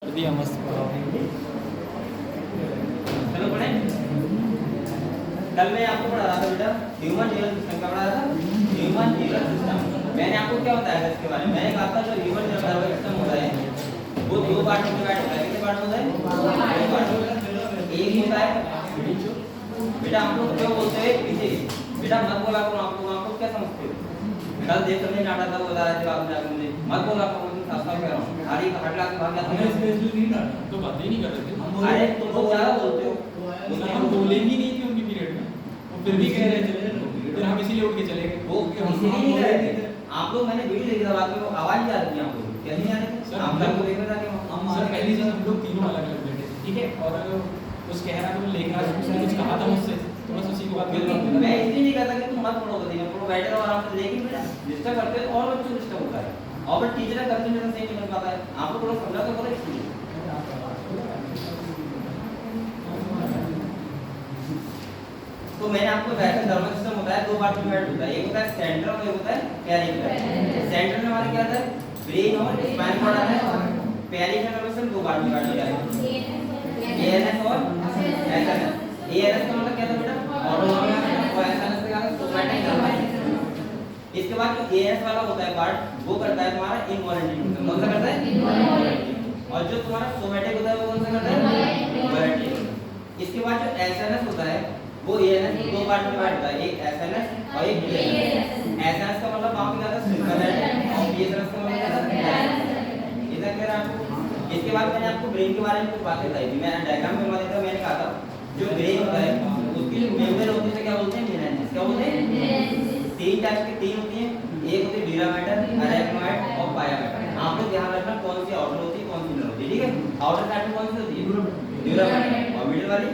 दिया मस्त चलो पढ़े। कल मैं आपको पढ़ा रहा था बेटा ह्यूमन न्यूरल सिस्टम का पढ़ा रहा था। ह्यूमन न्यूरल सिस्टम मैंने आपको क्या बताया था इसके बारे में? मैंने कहा था जो ह्यूमन न्यूरल सिस्टम होता है वो दो पार्ट में डिवाइड होता है। कितने पार्ट होता है? दो पार्ट। एक होता है बेटा हम लोग क्यों बोलते हैं पीछे बेटा मत बोला करो। आपको क्या समझते हो? कल देख करने नाटा था बता रहे थे आपने मुझे मत बोला करो। साफ साफ कह रहा हूं हरी हट ला के भाग जाते हैं। तो बातें ही नहीं कर रहे थे। अरे तुम लोग ज्यादा बोलते हो। हम बोलेंगे नहीं थी उनकी पीरियड में, वो फिर भी कह रहे चले फिर हम इसीलिए उठ के चले गए। वो इसीलिए नहीं कह रहे थे। आप लोग मैंने वीडियो देखी था बाद में वो आवाज नहीं आ रही थी आप लोग कैसे नहीं आ रही? आप लोग को देख रहा था कि हम सर पहली चीज हम लोग तीनों अलग अलग बैठे थे, ठीक है। और अगर कुछ कह रहा था तो लेखना उसने कुछ कहा था मुझसे तो बस उसी के बाद मैं इसलिए नहीं कहता कि तुम मत पढ़ो कभी पढ़ो बैठे रहो आराम से। लेकिन बेटा डिस्टर्ब करते हो और बच्चों को डिस्टर्ब होता है और फिर टीचर का कंसंट्रेशन सही नहीं कर पाता है। आपको थोड़ा समझा तो करो इसलिए। तो मैंने आपको बताया था नर्वस सिस्टम होता है दो पार्ट में डिवाइड होता है। एक होता है सेंट्रल और एक होता है पेरिफेरल। सेंट्रल में हमारा क्या आता है? ब्रेन और स्पाइन कॉर्ड आता है। पेरिफेरल नर्वस सिस्टम दो पार्ट में डिवाइड होता है एएनएस और एसएनएस। एएनएस का मतलब क्या था बेटा? ऑटोनॉमिक और एसएनएस का क्या था? Somatic nervous system. इसके बाद जो एएनएस वाला होता है पार्ट वो करता है तुम्हारा इनवॉलंटरी। कौन सा करता है? इनवॉलंटरी। और जो तुम्हारा सोमैटिक होता है वो कौन सा करता है? वॉलंटरी। इसके बाद जो एसएनएस होता है वो एएनएस दो पार्ट में डिवाइड होता है। एक एसएनएस और एक बीएनएस। एसएनएस का मतलब वहां पे क्या था? सिंपल और बीएनएस का मतलब क्या था? इतना क्लियर आपको? इसके बाद मैंने आपको ब्रेन के बारे में कुछ बातें बताई थी। मैंने डायग्राम में बता देता। मैंने कहा था जो ब्रेन होता है उसकी जो मेंबर होती है क्या बोलते हैं? मेनिन्जेस। क्या बोलते हैं? तीन टाइप की तीन होती है। एक होती है ड्यूरा मैटर, अरेक्नोइड और पाया मैटर। आप लोग ध्यान रखना कौन सी आउटर होती है कौन सी इनर होती है, ठीक है? आउटर साइड में कौन सी होती है? ड्यूरा मैटर और मिडिल वाली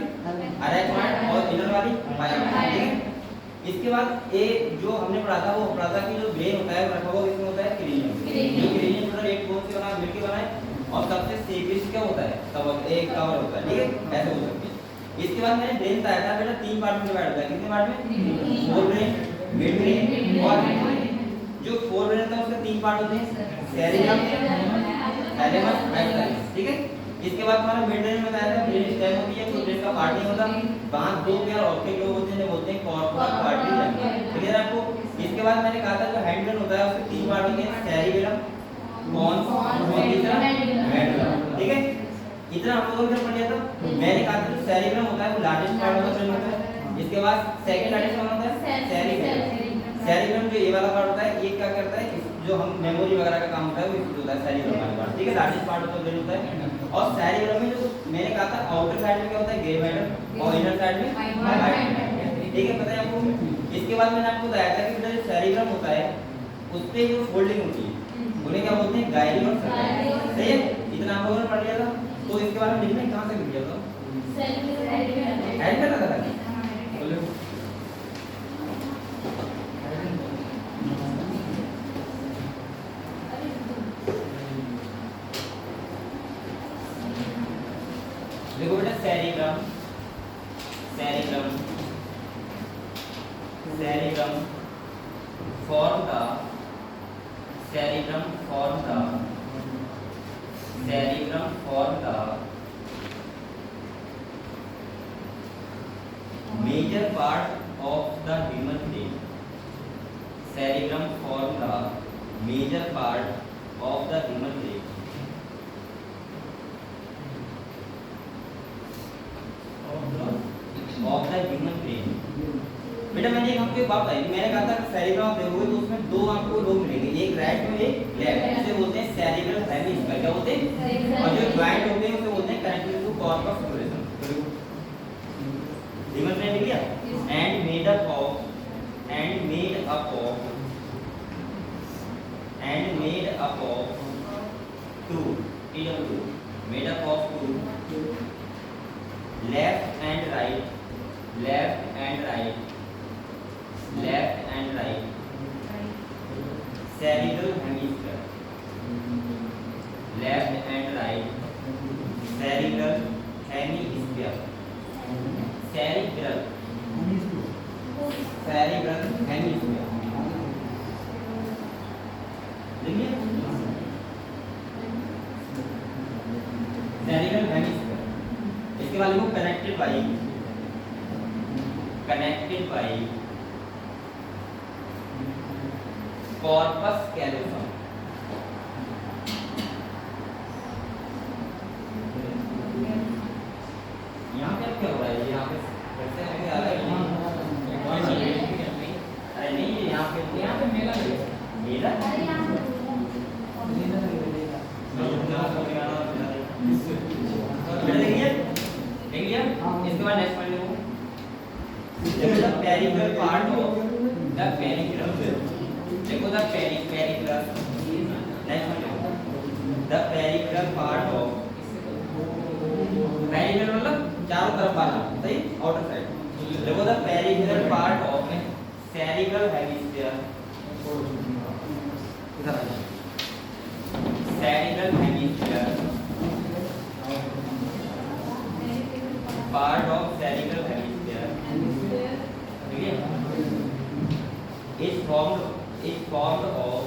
अरेक्नोइड और इनर वाली पाया मैटर, ठीक है? इसके बाद एक जो हमने पढ़ा था वो पढ़ा था कि जो ब्रेन होता है रखा हुआ किसमें होता है? क्रेनियम। जो क्रेनियम मतलब एक बोन से बना मिलकर बना है और सबसे सेफेस्ट क्या होता है? कवर एक कवर होता है, ठीक है? ऐसे हो सकती है। इसके बाद मैंने ब्रेन बताया था बेटा तीन पार्ट में डिवाइड होता है। कितने पार्ट में? फोर ब्रेन, मिड ब्रेन और जो फोर ब्रेन होता है उसके तीन पार्ट होते हैं सेरिब्रम, थैलेमस, हाइपोथैलेमस, ठीक है? इसके बाद हमारा मिड ब्रेन में बताया था ब्रेन स्टेम होती है तो ब्रेन का पार्ट नहीं होता। वहां दो पेयर और के लोग होते हैं बोलते हैं कॉर्पस आर्टरी लैंग्वेज, ठीक है आपको? इसके बाद मैंने कहा था जो हैंड ब्रेन होता है उसके तीन पार्ट होते हैं सेरिबेलम, पॉन्स और तीसरा मेडुला, ठीक है? इतना हम लोगों ने पढ़ लिया था। मैंने कहा था जो सेरिब्रम होता है वो largest part of the brain होता है। इसके बाद सेकंड लार्जेस्ट कौन होता है? सेरिबेलम। सेरिब्रम जो ये वाला पार्ट होता है ये क्या करता है? जो हम मेमोरी वगैरह का काम होता है वो इसमें होता है सेरिब्रम वाला पार्ट, ठीक है? Largest part of the brain होता है। और सेरिब्रम में जो मैंने कहा था आउटर साइड में क्या होता है? ग्रे मैटर और इनर साइड में व्हाइट मैटर, ठीक है? पता है आपको? इसके बाद मैंने आपको बताया था कि जो सेरिब्रम होता है उस पे जो फोल्डिंग होती है उन्हें क्या बोलते हैं? गायरी और सर्कल, सही है? इतना आप लोगों ने पढ़ लिया था। तो इसके बारे में लिखना है कहां से लिख लिया था? ऐड करना था बोलो। देखो बेटा cerebrum cerebrum cerebrum form the cerebrum form the major part of the human brain. Cerebrum form the major part of the human brain. Of the human brain. बेटा मैंने आपको एक बात बताई थी। मैंने कहा था सेरिब्रम आप देखोगे तो उसमें दो आपको लोग मिलेंगे, एक राइट में एक लेफ्ट। इसे बोलते हैं सेरिब्रल हेमिस्फीयर, क्या बोलते हैं? और जो ज्वाइंट होते हैं उसे बोलते हैं कनेक्टेड टू कॉर्पस लोरेंस। ह्यूमन ब्रेन लिख लिया? And made up of two made up of two left and right cerebral hemisphere, left and right cerebral hemisphere, cerebral hemisphere, देखिए इसके बाद लिखो कनेक्टेड बाई कॉर्पस कैलोसम। यहाँ पे क्या हो रहा है? यहाँ पे कैसे हमें आ रहा है? अरे नहीं, यहाँ पे मेला मेला देखिए देखिए इसके बाद नेक्स्ट पॉइंट देखो, the peripheral part of the peripheral, देखो द पेरिफेरल, नेक्स्ट पॉइंट देखो, the peripheral part of, peripheral मतलब चारों तरफ वाला, सही, आउटर साइड। देखो the peripheral part of cerebral hemisphere, cerebral hemisphere, part of cerebral hemisphere, ठीक है, is formed of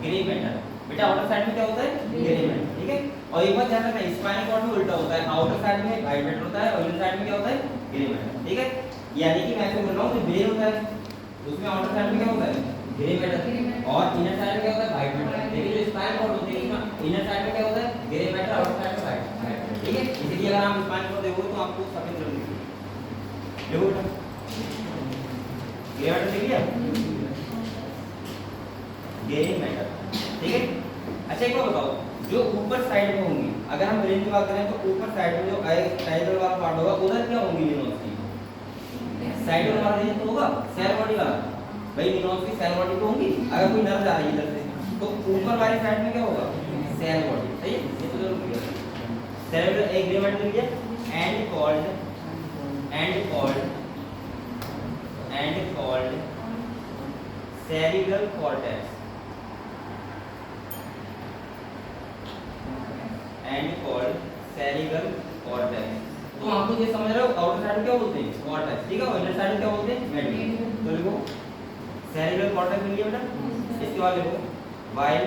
grey matter. बेटा आउटर साइड में क्या होता है? ग्रे मैटर, ठीक है। और एक बात ध्यान रखना, स्पाइनल कॉर्ड में उल्टा होता है, आउटर साइड में व्हाइट मैटर होता है और इनर साइड में क्या होता है? ग्रे मैटर, ठीक है। यानी कि मैं ऐसे बोल रहा हूँ कि ब्रेन होता है, उसमें आउटर साइड में क्या होता है? ग्रे मैटर, और इनर साइड में क्या होता है? White matter. लेकिन जो स्पाइनल कॉर्ड होती है इसमें इनर साइड में क्या होता है? ग्रे मैटर, आउटर साइड में व्हाइट मैटर, ठीक है। इसलिए अगर आप स्पाइनल कॉर्ड देखोगे तो आपको सफेद रंग दिखेगा, देखो बेटा ग्रे मैटर दिख गया, ग्रे मैटर, ठीक है। अच्छा एक बात बताओ, जो ऊपर साइड में होंगी, अगर हम ब्रेन की बात करें तो ऊपर साइड में जो साइडल वाला पार्ट होगा उधर क्या होंगी? न्यूरॉन्स की साइडल वाला रीजन तो होगा सेल बॉडी वाला, भाई न्यूरॉन्स की सेल बॉडी तो होंगी। अगर कोई नर्व जा रही है इधर से तो ऊपर वाली साइड में क्या होगा? सेल बॉडी, सही है, ये तो जरूर क्लियर। सेरेब्रल एक ग्रे मैटर लिया, and called cerebral cortex, and called cerebral cortex. तो आपको ये समझ रहे हो, आउटर साइड क्या बोलते हैं? कॉर्टेक्स, ठीक है, और इनर साइड क्या बोलते हैं? मेडुला। तो लिखो सेरिब्रल कॉर्टेक्स मिल गया बेटा। इसके बाद लिखो while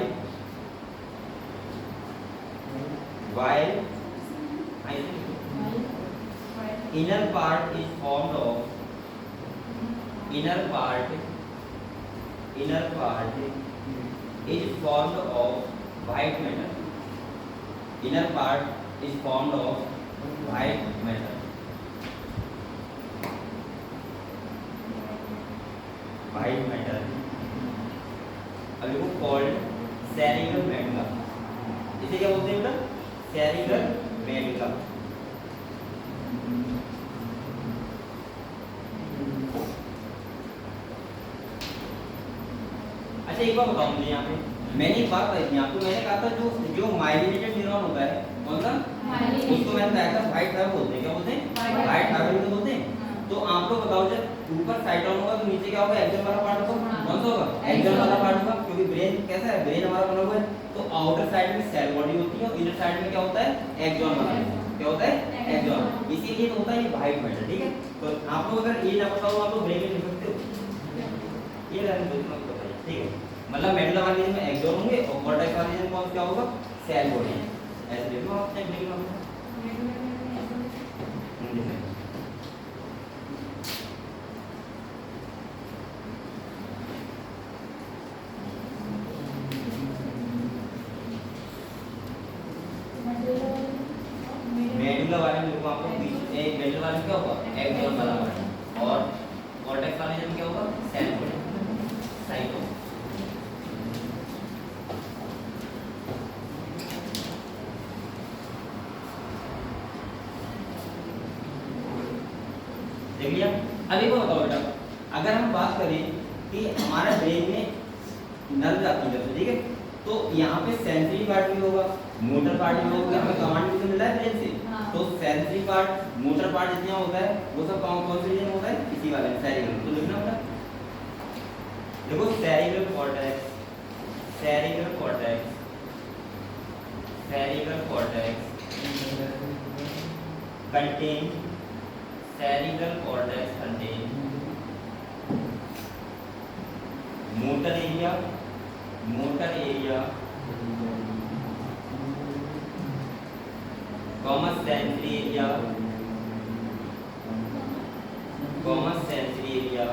inner part is formed of white matter, inner part is formed of white matter, अभी वो called cerebral medulla, इसे क्या बोलते हैं बेटा? cerebral medulla। अच्छा एक बात बताओ मुझे, यहाँ पे मैंने एक बात बताई थी आपको, मैंने कहा था जो माइलिनेटेड न्यूरॉन होता है, कौन सा? उसको मैंने बताया था व्हाइट फाइबर बोलते हैं, क्या बोलते हैं? व्हाइट फाइबर तो बोलते हैं। तो आप लोग बताओ, जब ऊपर साइटोन होगा तो नीचे क्या होगा? एक्सोन वाला पार्ट होगा, कौन सा होगा? एक्सोन वाला पार्ट होगा, क्योंकि ब्रेन कैसा है? ब्रेन हमारा बना हुआ है, तो आउटर साइड में सेल बॉडी होती है और इनर साइड में क्या होता है? एक्सोन वाला, क्या होता है? एक्सोन। इसीलिए तो होता है ये व्हाइट मैटर, ठीक है। तो आप लोग अगर ये ना बताओ आप लोग ब्रेन में लिख सकते हो, ये लाइन बिल्कुल मत बताइए, ठीक है। मतलब मेडुला वाले में एक्सोन होंगे और कॉर्टेक्स वाले में कौन क्या होगा? Cell body. ऐसे देखो आप चेक लिख लो, मेडुला वाले में देखो आपको बीच एक मेडुला वाले में क्या होगा? एक्सोन वाला पार्ट, और कॉर्टेक्स वाले में क्या होगा? Cell body, cyto. देख लिया। अब एक बात बताओ बेटा, अगर हम बात करें कि हमारा ब्रेन में नर्व जाती है, ठीक है, तो यहाँ पे सेंसरी पार्ट भी होगा, मोटर पार्ट भी होगा, हमें कमांड भी तो मिल रहा है ब्रेन से। तो सेंसरी पार्ट, मोटर पार्ट जितना होता है वो सब कौन से रीजन होता है? इसी वाले सेरिब्रल। तो लिखना बेटा, देखो cerebral cortex, cerebral cortex, cerebral cortex contain, cerebral cortex contain motor area motor area common sensory area common sensory area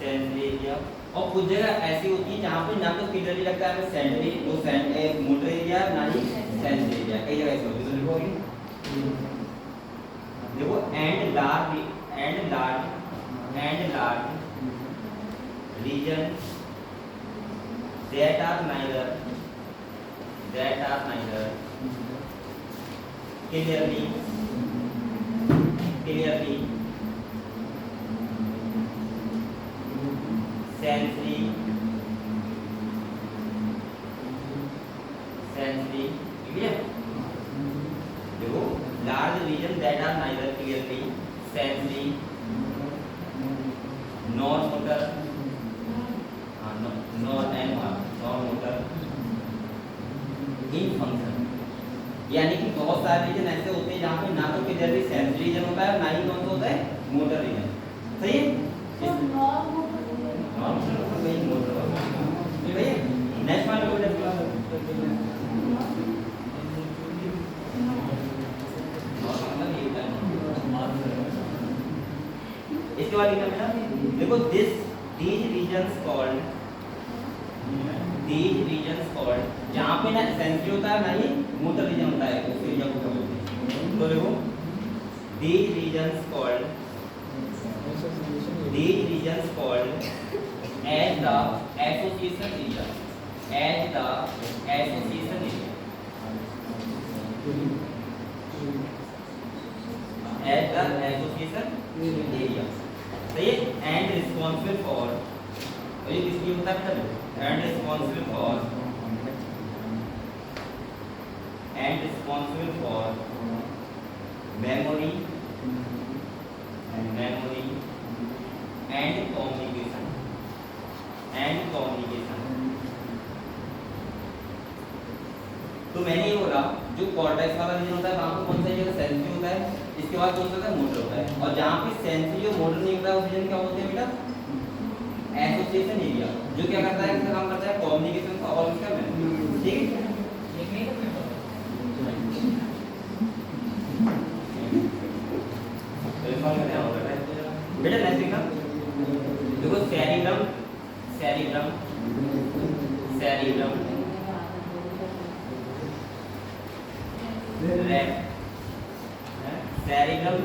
sensory area. और कुछ जगह ऐसी होती है जहाँ पे ना तो क्लियरली लगता है सेंसरी तो मोटर एरिया ना ही सेंसरी एरिया, कई जगह ऐसी होती है। तो लिखोगे देखो and large region that are neither clearly sensory clear। देखो large region that are neither clearly sensory nor motor non-motor in function, यानी कि बहुत सारे रीजन ऐसे होते हैं जहाँ पे ना तो क्लियरली सेंसरी रीजन होता है ना ही कौन सा होता है मोटर रीजन। सही है, नेक्स्ट वन इसके बाद लिखना बेटा देखो these regions called जहाँ पे ना सेंसरी होता है ना ही मोटर रीजन होता है उस एरिया को क्या बोलते हैं। तो देखो these regions called as the association area सही है। एंड रिस्पॉन्सिबल फॉर ये किसकी होता है and responsible for memory and communication तो मैंने ये बोला जो कॉर्टेक्स वाला रीजन होता है वहाँ पे कौन सा जगह सेंसरी होता है, इसके बाद कौन सा होता है मोटर होता है, और जहाँ पे सेंसरी और मोटर नहीं होता है उस रीजन क्या बोलते हैं बेटा एसोसिएशन एरिया, जो क्या करता है इसका काम करता है कम्युनिकेशन का और इसका मेमोरी। ठीक है बेटा नेक्स्ट देखना देखो सेरिब्रम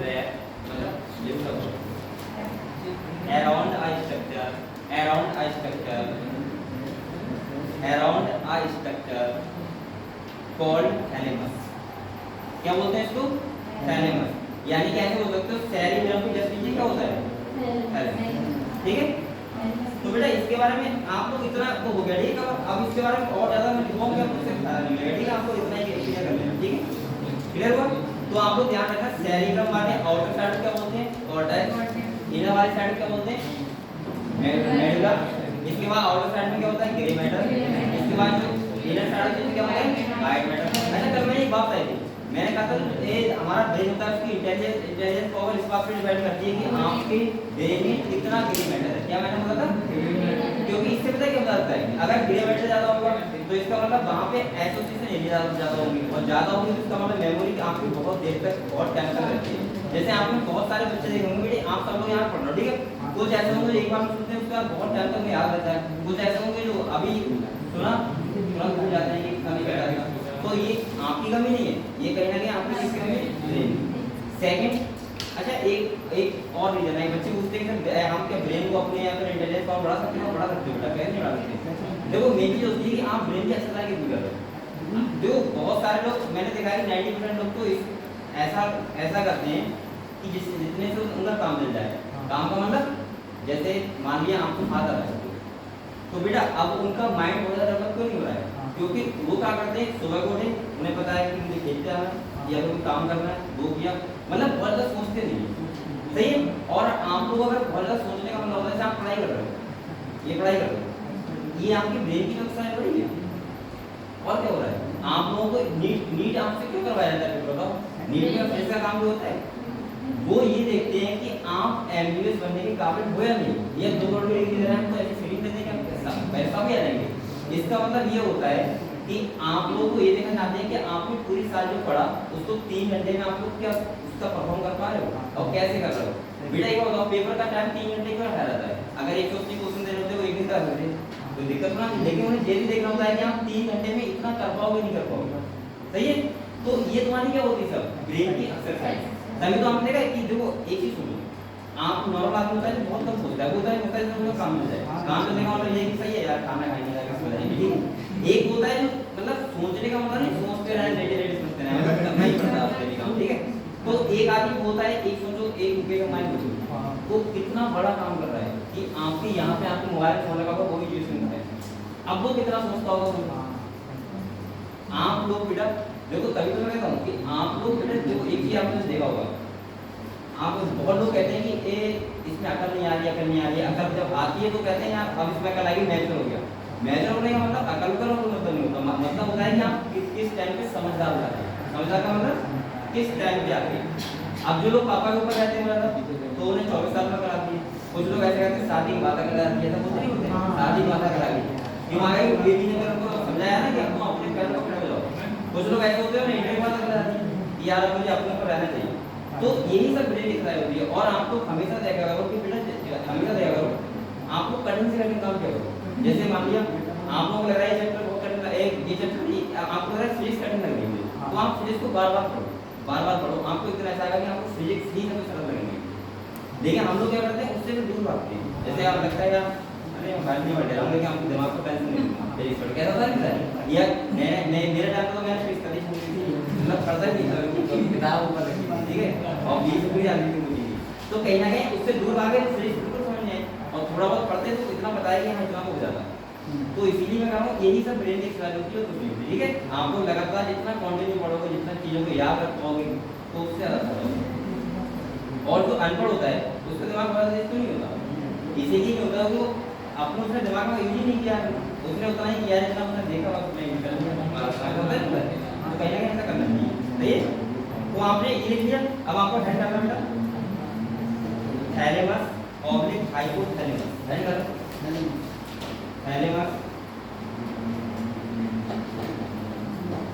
रैप मतलब around eye structure called thalamus। क्या बोलते हैं इसको थैलेमस, यानी कैसे बोल सकते हो सेरिब्रम के जस्ट नीचे क्या होता है थैलेमस। ठीक है तो बेटा इसके बारे में आप लोग इतना तो हो गया। ठीक है अब इसके बारे में और ज्यादा मैं लिखूंगा क्या मुझसे पता नहीं लगेगा। ठीक है आपको इतना ही क्लियर कर लेना। ठीक है क्लियर हुआ। तो आप लोग ध्यान रखना सेरिब्रम वाले आउटर साइड क्या बोलते हैं कॉर्टेक्स, इनर वाले साइड क्या बोलते हैं मेडुला, इसके बाद आउटर साइड में क्या होता है ग्रे मैटर, इसके बाद जो इनर साइड में क्या होता है व्हाइट मैटर। अच्छा कल मैंने एक बात बताई थी, मैंने कहा था ये हमारा ब्रेन होता है उसकी इंटेलिजेंस पावर इस बात पे डिपेंड करती है कि आपके ब्रेन में कितना ग्रे मैटर है। क्या मैंने बोला था क्योंकि इससे पता क्या होता है अगर ग्रे मैटर ज्यादा होगा तो इसका मतलब वहां पे एसोसिएशन एरिया ज्यादा होंगे और ज्यादा होंगे तो इसका मतलब मेमोरी आपकी बहुत देर तक बहुत टाइम तक रहती है। जैसे आपने बहुत सारे बच्चे देखे होंगे आप सब लोग यहाँ पढ़ रहे हो। ठीक है कुछ ऐसे होंगे एक बार सुनते हैं उसका बहुत टाइम तक याद रहता है, कुछ ऐसे होंगे जो अभी सुना तुरंत भूल जाते हैं कि कमी कर रहा है। तो ये आपकी कमी नहीं है, ये कहीं ना कहीं आपकी किसकी कमी है सेकंड। अच्छा एक और रीजन है बच्चे पूछते हैं कि हम क्या ब्रेन को अपने या फिर इंटेलिजेंस पावर बढ़ा सकते हैं बेटा कैसे नहीं बढ़ा सकते। देखो मेन चीज होती है कि आप ब्रेन की एक्सरसाइज कितनी कर रहे हो। जो बहुत सारे लोग मैंने देखा है 90% लोग तो ऐसा करते हैं कि जितने से उनका काम मिल जाए। काम का मतलब जैसे मान लिया आपको हाथ आ रहा है तो बेटा अब उनका माइंड बहुत ज्यादा डेवलप क्यों नहीं हो रहा है क्योंकि वो क्या करते हैं सुबह को उठे उन्हें पता है कि मुझे खेलते आना है या कोई काम करना है वो किया मतलब बहुत ज्यादा सोचते नहीं। सही है। और आप लोग अगर बहुत ज्यादा सोचने का मतलब होता है आप पढ़ाई कर रहे हो ये पढ़ाई कर रहे हो ये आपके ब्रेन की नुकसान हो रही है। और क्या हो रहा है आप लोगों को नीट आपसे क्यों करवाया जाता है बताओ। नीट का कैसा काम भी होता है वो ये देखते हैं कि आप एमबीबीएस बंदे की काबिल हो या नहीं, ये 2 करोड़ की डिग्री दे रहे हैं तो ऐसी फीलिंग देने का पैसा भी आ जाएंगे। इसका मतलब ये होता है कि आप लोग को ये देखना चाहते हैं कि आपने पूरी साल जो पढ़ा उसको 3 घंटे में आप लोग क्या उसका परफॉर्म कर पा रहे हो और कैसे कर रहे हो। बेटा ये बताओ पेपर का टाइम 3 घंटे क्यों रखा रहता है? अगर 180 क्वेश्चन देने होते वो एक दिन का होते तो दिक्कत ना, लेकिन उन्हें ये भी देखना होता है कि आप 3 घंटे में इतना कर पाओगे नहीं कर पाओगे। सही है, तो ये तुम्हारी क्या होती है सब ब्रेन की एक्सरसाइज। तभी तो आपने देखा कि देखो एक ही सुनो, आप नॉर्मल आदमी होता है बहुत कम सोचता है, बोलता है तो काम मिल जाए, काम मिलने का मतलब ये कि सही है यार खाना खाएंगे जाकर सो जाएंगे, ठीक है। एक होता है जो मतलब सोचने का मतलब नहीं, सोचते रहना लेटे सोचते रहना मतलब करना ही पड़ता है आपके लिए काम, ठीक है। तो एक आदमी होता है एक सोचो एक रुपये का माइंड सोचो, वो कितना बड़ा काम कर रहा है कि आपके यहाँ पे आपके मोबाइल फोन लगा हुआ वो भी चीज सुनता है, अब वो कितना सोचता होगा। आप लोग बेटा देखो, तभी तो मैं कहता हूँ कि आप लोग बेटा देखो एक चीज आपने देखा होगा, आप बहुत लोग कहते हैं कि ए इसमें अकल नहीं आ रही, अकल नहीं आ रही, अकल जब आती है तो कहते हैं यार अब इसमें अकल आएगी मैच हो गया। मैच होने का मतलब अकल का मतलब नहीं होता, मतलब होता है कि आप किस टाइम पे समझदार हो जाते हैं। समझदार का मतलब किस टाइम पे आते हैं। अब जो लोग पापा के ऊपर रहते हैं तो उन्हें 24 साल का करा दिए, कुछ लोग ऐसे कहते हैं शादी की बातें करा दी, ऐसा कुछ नहीं होते, शादी की बातें करा दी क्यों आ गई बेबी ने मेरे को समझाया ना कि तुम अपने पैरों पर खड़े हो जाओ। कुछ लोग ऐसे होते हैं ना इंटरव्यू बात करा दी यार मुझे अपने ऊपर रहना चाहिए। तो यही सब ब्रेन एक्सरसाइज होती है और आपको हमेशा देखा करो कि बेटा हमेशा देखा करो आपको कठिन से कठिन काम क्या करो। जैसे मान लिया आप लोग लग रहा है चैप्टर बहुत कठिन, एक ये चैप्टर आपको लग रहा है फिजिक्स कठिन लग रही है तो आप फिजिक्स को बार-बार पढ़ो, आपको इतना ऐसा आएगा कि आपको फिजिक्स ही सबसे सरल लगेंगे। लेकिन हम लोग क्या करते हैं उससे भी दूर भागते हैं। जैसे आप लगता है यार अरे हम बैठ नहीं बैठे हम, लेकिन आपको दिमाग को टेंशन नहीं फिजिक्स पढ़ कैसा था नहीं या मैं मेरे टाइम पे तो मैंने फिजिक्स कभी सुनी थी, मतलब पढ़ता ही था कि किताब ऊपर रखी थी, ठीक है, और 20 रुपये आती थी मुझे, तो कहीं ना कहीं उससे दूर भागे फिजिक्स बिल्कुल समझ नहीं आए और थोड़ा बहुत पढ़ते तो इतना बताया कि हाँ इतना हो जाता। तो इसीलिए मैं कह रहा हूँ यही सब ब्रेन की एक्सरसाइज होती है, कुछ नहीं होती, ठीक है। आप लोग लगातार जितना कंटिन्यू पढ़ोगे जितना चीज़ों को याद रख पाओगे तो उससे ज़्यादा पढ़ोगे। और जो अनपढ़ होता है उसका दिमाग बड़ा तेज तो नहीं होता, इसीलिए नहीं होता वो अपने उसने दिमाग में यूज ही नहीं किया, उसने उतना ही किया जितना उसने देखा उसने निकल गया, तो कहीं ना कहीं ऐसा करना चाहिए। सही है, तो आपने ये लिख लिया। अब आपको हेड करना बेटा थैलेमस ऑब्लिक हाइपोथैलेमस, हेड करो thalamus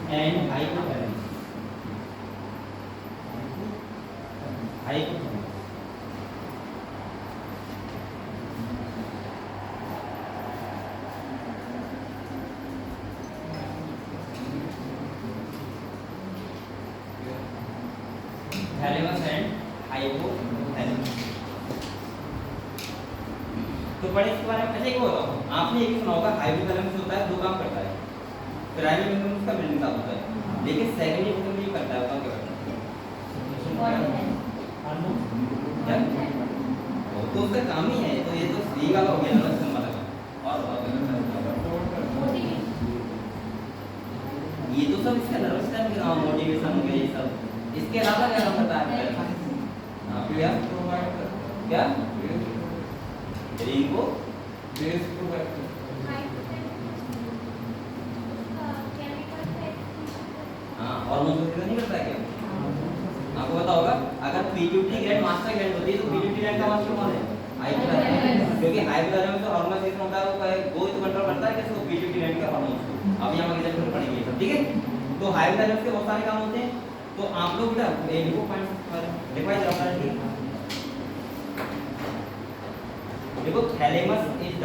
and hypothalamus. Hypothalamus thalamus and hypothalamus. तो पढ़े इसके बारे में। अच्छा एक बताओ, आपने एक सुना होगा हाइपोथैलेमस होता है दो काम करता है, प्राइमरी मेमोरी उसका ब्रेन का होता है, लेकिन सेकेंडरी मेमोरी ये करता है, काम क्या करता है? तो उसका काम ही है, तो ये तो सी वाला हो गया ना नंबर लगा। और ये तो सब इसका नर्वस सिस्टम के नाम मोटिवेशन हो गया ये सब, इसके अलावा क्या काम करता है? क्या क्या ब्रेन को हार्मोन को नहीं करता है क्या? आपको पता होगा अगर पिट्यूटरी ग्लैंड मास्टर ग्लैंड होती है तो पिट्यूटरी ग्लैंड का मास्टर कौन है? हाइपोथैलेमस, क्योंकि हाइपोथैलेमस में हार्मोन सिस्टम होता है वो ही तो कंट्रोल करता है कि पिट्यूटरी ग्लैंड का हार्मोन को। अब यहां पर चैप्टर पढ़ेंगे सब, ठीक है। तो हाइपोथैलेमस के बहुत सारे काम होते हैं, तो आप लोग बेटा ये लिखो पॉइंट रिवाइज रखना है। देखो thalamus is the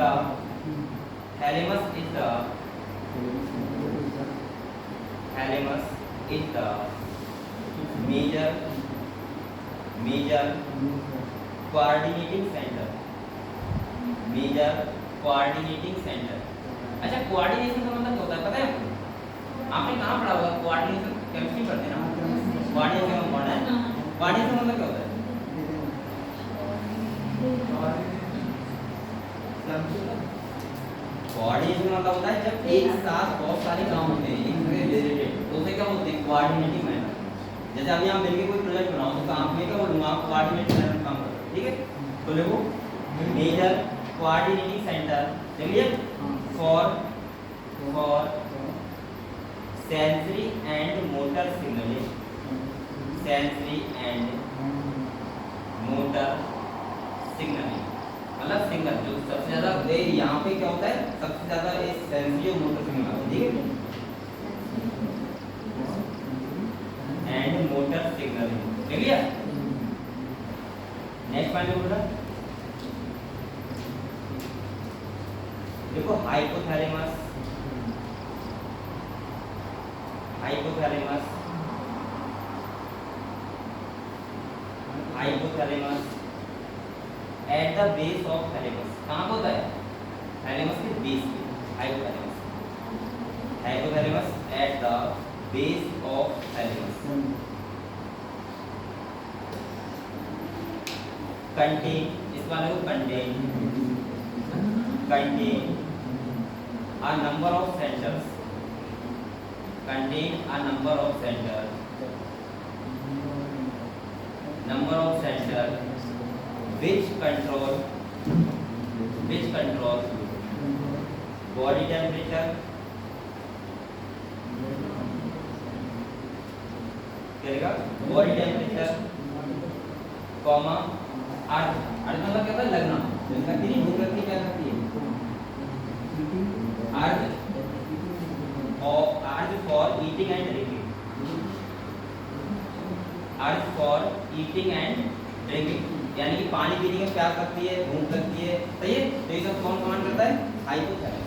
major coordinating center, अच्छा कोऑर्डिनेशन का मतलब क्या होता है पता है आपको? आपने कहाँ पढ़ा होगा कोऑर्डिनेशन? केमिस्ट्री पढ़ते हैं ना, कोऑर्डिनेशन का कौन है? कोऑर्डिनेशन मतलब क्या होता है? कोऑर्डिनेशन मतलब होता है जब एक साथ बहुत सारे काम होते हैं एक दूसरे से रिलेटेड, तो उसे क्या बोलते हैं? Coordinating manner. जैसे अभी हम मिलके कोई प्रोजेक्ट बनाओ तो काम में क्या बोलूंगा? आप कोऑर्डिनेटिंग मैनर काम करो, ठीक है। तो देखो मेजर कोऑर्डिनेटिंग सेंटर देखिए for sensory and motor signalling, signalling, मतलब सिग्नल जो सबसे ज्यादा यहाँ पे क्या होता है, सबसे ज्यादा सेंसरी और मोटर सिग्नल आता है, ठीक है, and motor signalling, clear. Next point बोल रहा देखो, hypothalamus, hypothalamus, hypothalamus at the base of thalamus, कहाँ होता है, थैलेमस के बेस पे, hypothalamus, hypothalamus at the base of thalamus contain, इस वाले को contain, contain a number of centers, contain a number of centers, number of centers which control body temperature, क्या body temperature, comma अर्थ, अर्थ मतलब क्या होता है, लगना, लगती नहीं, भूख लगती क्या करती है, earth for eating and drinking, earth for eating and drinking, यानी कि पानी पीने में प्यास लगती है, भूख लगती है, सही है, तो ये सब कौन कमांड करता है, हाइपोथैलेमस।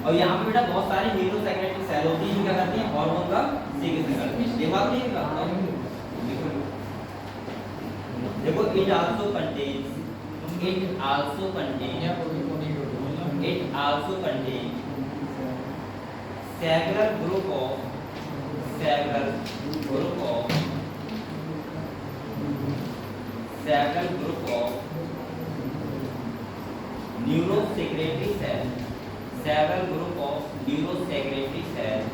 और यहाँ पे बेटा बहुत सारी न्यूरोसेक्रेटरी सेल होती है जो क्या करती हैं, हार्मोन का सीक्रेशन करती हैं, ये बात नहीं है, देखो it also contains several group of neurosecretory cells, several group of neurosecretory cells,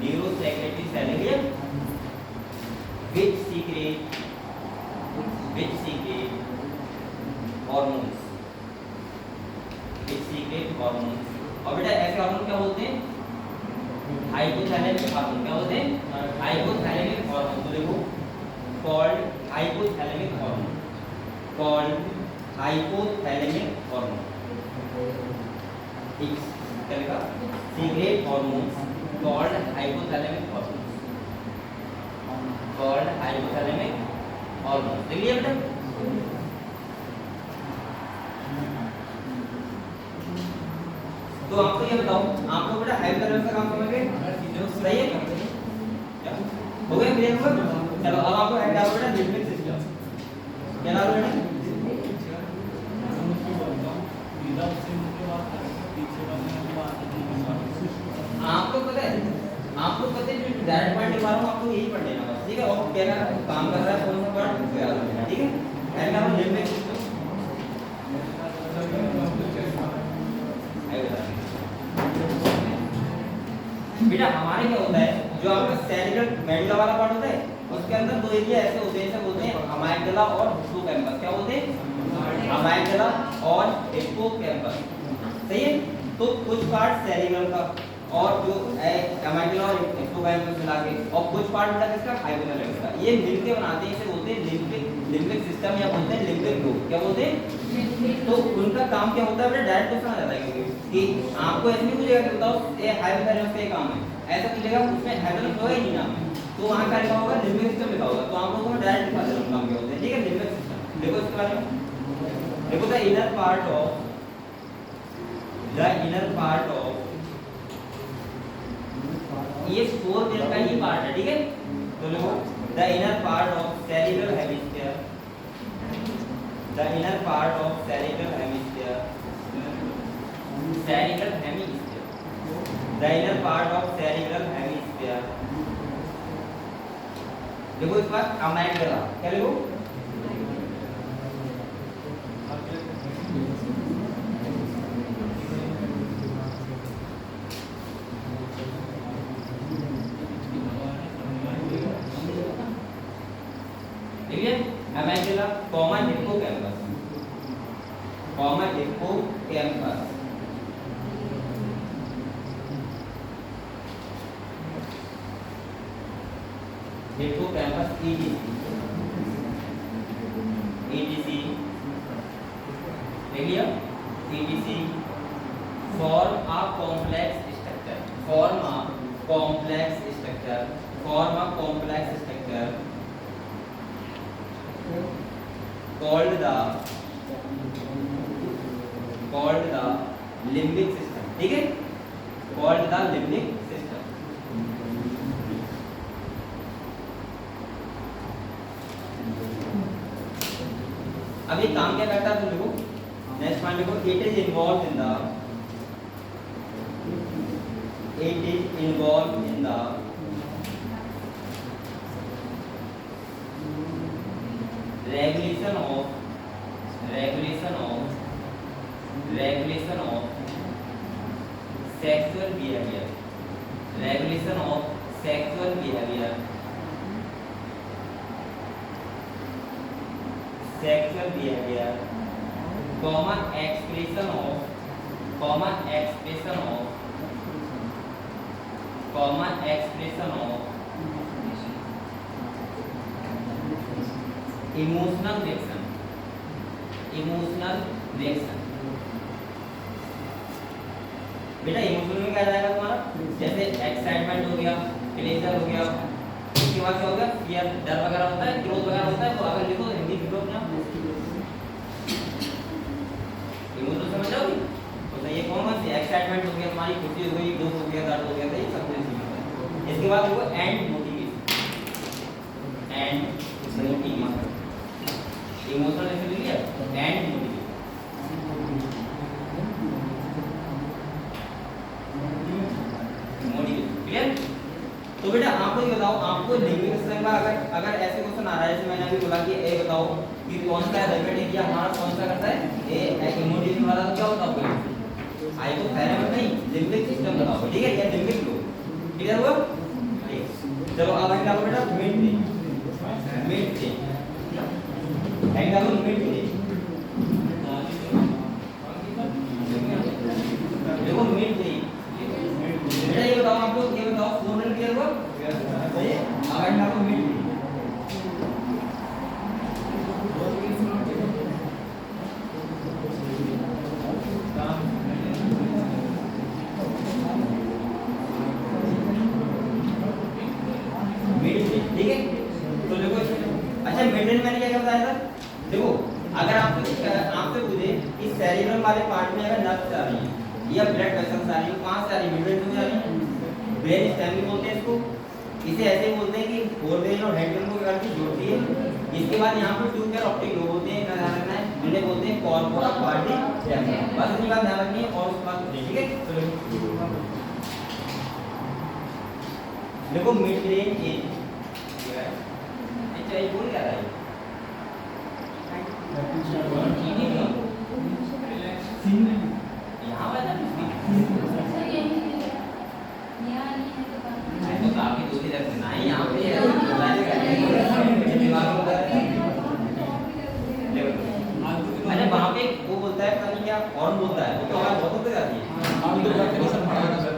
neurosecretory cell which secrete hormones, और बेटा ऐसे हार्मोन क्या बोलते हैं, हाइपोथैलेमिक हार्मोन, क्या बोलते हैं, हाइपोथैलेमिक हार्मोन, तो देखो called hypothalamic hormone, called hypothalamic hormone, ठीक चलेगा, secret hormones called hypothalamic hormone, called hypothalamic hormone, देख लिया बेटा। तो आपको ये बताओ, आपको बेटा हाइपोथैलेमस का काम समझ गए, सही है, हो गया, क्लियर हुआ, चलो अब आपको ऐड डालो बेटा लिम्बिक सिस्टम, क्या डालो बेटा, आपको पता है, आपको पता है जो डायरेक्ट पॉइंट लिखवा रहा हूँ आपको यही पढ़ लेना बस, ठीक है, और क्या काम कर रहा है कौन सा पार्ट उसको याद रखना, ठीक है, ऐड डालो लिम्बिक सिस्टम, बेटा हमारे क्या होता है, जो आपका सेरिब्रल मेडुला वाला पार्ट होता है उसके अंदर दो एरिया ऐसे होते हैं, इसे बोलते हैं अमाइगडाला और हिप्पोकैम्पस, क्या बोलते हैं, अमाइगडाला और हिप्पोकैम्पस, सही है, तो कुछ पार्ट सेरिब्रल का और जो अमाइगडाला और हिप्पोकैम्पस मिला के, और कुछ पार्ट बेटा किसका, हाइपोथैलेमस का, ये मिलके बनाते हैं, इसे बोलते हैं लिम्बिक सिस्टम या बोलते हैं लिम्बिक ग्रुप, क्या बोलते हैं, तो उनका काम क्या होता है बेटा, डायरेक्ट क्वेश्चन आ जाता है कि आपको ऐसे नहीं पूछेगा कि बताओ ये हाइपोथैलेमस का काम है, ऐसा पूछेगा उसमें हाइपोथैलेमस होगा ही नहीं नाम है, तो वहां क्या लिखा होगा, लिम्बिक सिस्टम लिखा होगा, तो आप लोगों को डायरेक्ट लिखा देना काम क्या होते हैं, ठीक है, लिम्बिक सिस्टम, देखो इसके बारे में, देखो द इनर पार्ट ऑफ ये फोर पेयर का ही पार्ट है, ठीक है, तो देखो the inner part of cerebral hemisphere, the inner part of cerebral hemisphere, cerebral hemisphere, the inner part of cerebral hemisphere, देखो इस बार अमाइगडाला, क्या लिखो, ठीक है, amygdala comma hippocampus, comma hippocampus, hippocampus ETC देख लिया ETC form a complex structure called the limbic system ठीक है called the limbic system अब ये काम क्या करता है तुम देखो नेक्स्ट पॉइंट देखो it is involved in the regulation of sexual behavior common expression of emotional reaction बेटा इमोशनल में क्या जाएगा तुम्हारा जैसे एक्साइटमेंट हो गया प्लेजर हो गया उसके बाद क्या हो गया फियर डर वगैरह होता है क्रोध वगैरह होता है तो अगर लिखो हिंदी लिखो अपना इमोशनल समझ जाओगे तो ये कौन सी एक्साइटमेंट हो गया तुम्हारी खुशी हो गई दुख हो गया दर्द हो गया ये सब कुछ इसके बाद देखो एंड मोटिवेशन इमोशनल ऐसे लिख लिया एंड मोटिवेशन क्लियर तो बेटा आपको ये बताओ आपको लिंग्विस्टिक सिस्टम में अगर ऐसे क्वेश्चन आ रहा है जैसे मैंने अभी बोला कि ए बताओ कि कौन सा एलिमेंट या हमारा कौन सा करता है ए इमोटिवेशन वाला तो क्या होता है आई को थैलेमस नहीं लिम्बिक सिस्टम बताओ ठीक है या लिम्बिक लो क्लियर हुआ चलो अब हम क्या बेटा मिड डे एंड अब मिड डे देखो मिड डे बेटा ये बताओ आपको ये बताओ फोरन क्लियर हुआ ये अब आपको मिड डे ठीक है तो देखो अच्छा मिड डे मैंने क्या बताया था देखो अगर आपसे पूछे कि सेरिब्रम वाले पार्ट में अगर नर्व्स आ रही है या ब्लड वेसल्स आ रही है कहां से आ रही है मिड ब्रेन से आ रही है ब्रेन स्टेम भी बोलते हैं इसको इसे ऐसे ही बोलते हैं कि फोर ब्रेन और हेड ब्रेन को क्या करती जोड़ती है इसके बाद यहां पे टू पेयर ऑप्टिक लोब होते हैं इनका ध्यान रखना है इन्हें बोलते हैं कॉर्पोरा क्वाड्री बस इतनी बात ध्यान रखनी है और उसके बाद ठीक है देखो मिड ब्रेन ए ये बोल क्या रहा है यहाँ वाला तो काफी दूरी रखना है यहाँ पे अरे वहाँ पे वो बोलता है पता नहीं क्या हॉर्न बोलता है वो तो आवाज बहुत होते जाती है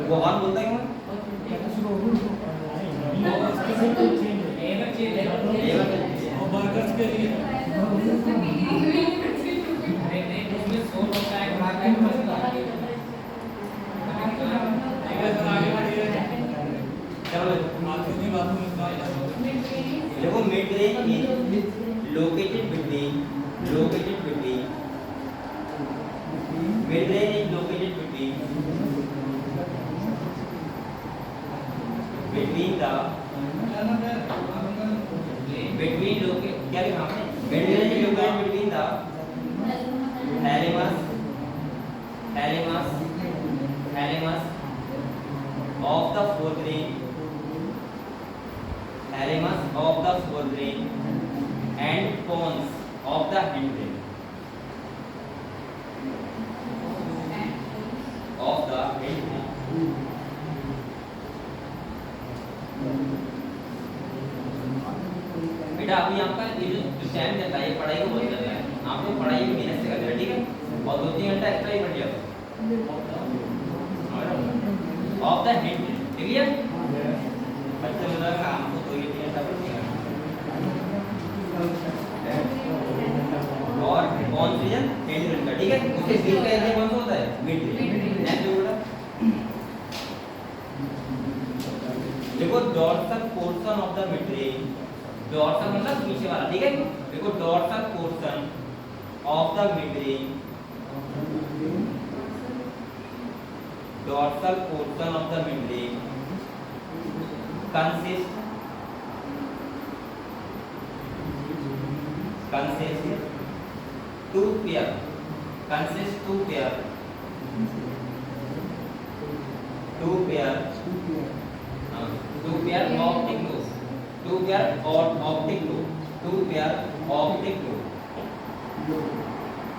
वो हॉर्न बोलता है क्यों बर्गर्स के लिए नहीं उसमें सोल होता है खा के मस्त आगे बढ़िए चलो आखिरी बात में देखो mid brain is located between mid brain is located between the between locate क्या लिखा हमने mid brain is located between the thalamus of the forebrain and pons of the hindbrain बेटा अभी आपका ये जो टाइम देता है ये पढ़ाई को बहुत करना है आपको पढ़ाई में मेहनत से करना है ठीक है और 2-3 घंटा एक्स्ट्रा ही पढ़ लिया ऑफ द हिंट क्लियर अच्छा मतलब काम को तो ये नहीं था और कौन रीजन एंड का, ठीक है। उसके बीच का एरिया कौन सा होता है, मिड रीजन। नेक्स्ट बोला देखो dorsal portion of the mid range, dorsal मतलब नीचे वाला, ठीक है। देखो dorsal portion of the mid range, dorsal portion of the mid range consist two pair optic lobe,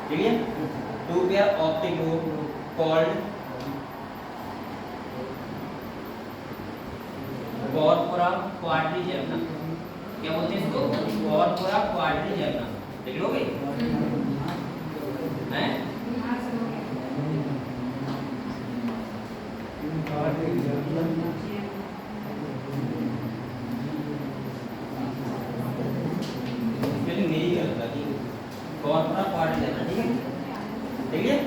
ठीक है। two pair optic lobe called corpora quadrigemna, क्या बोलते हैं इसको, corpora quadrigemna, देख लोगे हैं। स्पेलिंग मेरी गलत था, corpora quadrigemna, ठीक है। ठीक है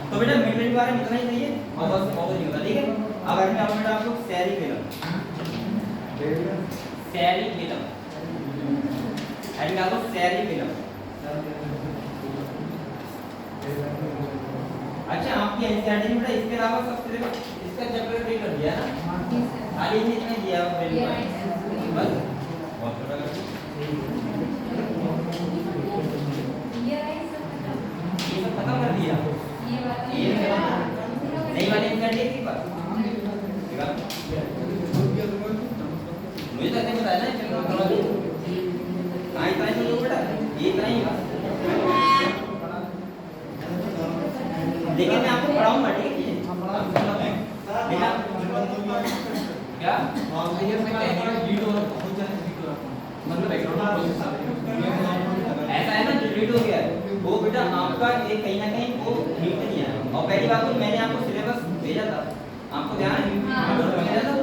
तो बेटा मिड रेंज के बारे में इतना ही चाहिए और बस और नहीं होता, ठीक है। अब अगर मैं बेटा आपको सेरिबेलम अभी आपको सेरिबेलम, अच्छा आपकी एनसीईआरटी में बेटा इसके अलावा सबसे इसका चैप्टर भी कर दिया ना, खाली इतना ही दिया बस बहुत छोटा कर ये सब खत्म कर दिया, ये नहीं वाले एनसीईआरटी के पास मुझे तो ऐसे बताया ना चलो करो कहाँ इतना ही लोग बेटा, ये इतना ही लेकिन मैं आपको पढ़ाऊंगा, ठीक है। बेटा क्या मतलब ऐसा है ना जो रीड हो गया है वो बेटा आपका एक कहीं ना कहीं वो हिट नहीं है। और पहली बात तो मैंने आपको सिलेबस भेजा था, आपको ध्यान है भेजा था,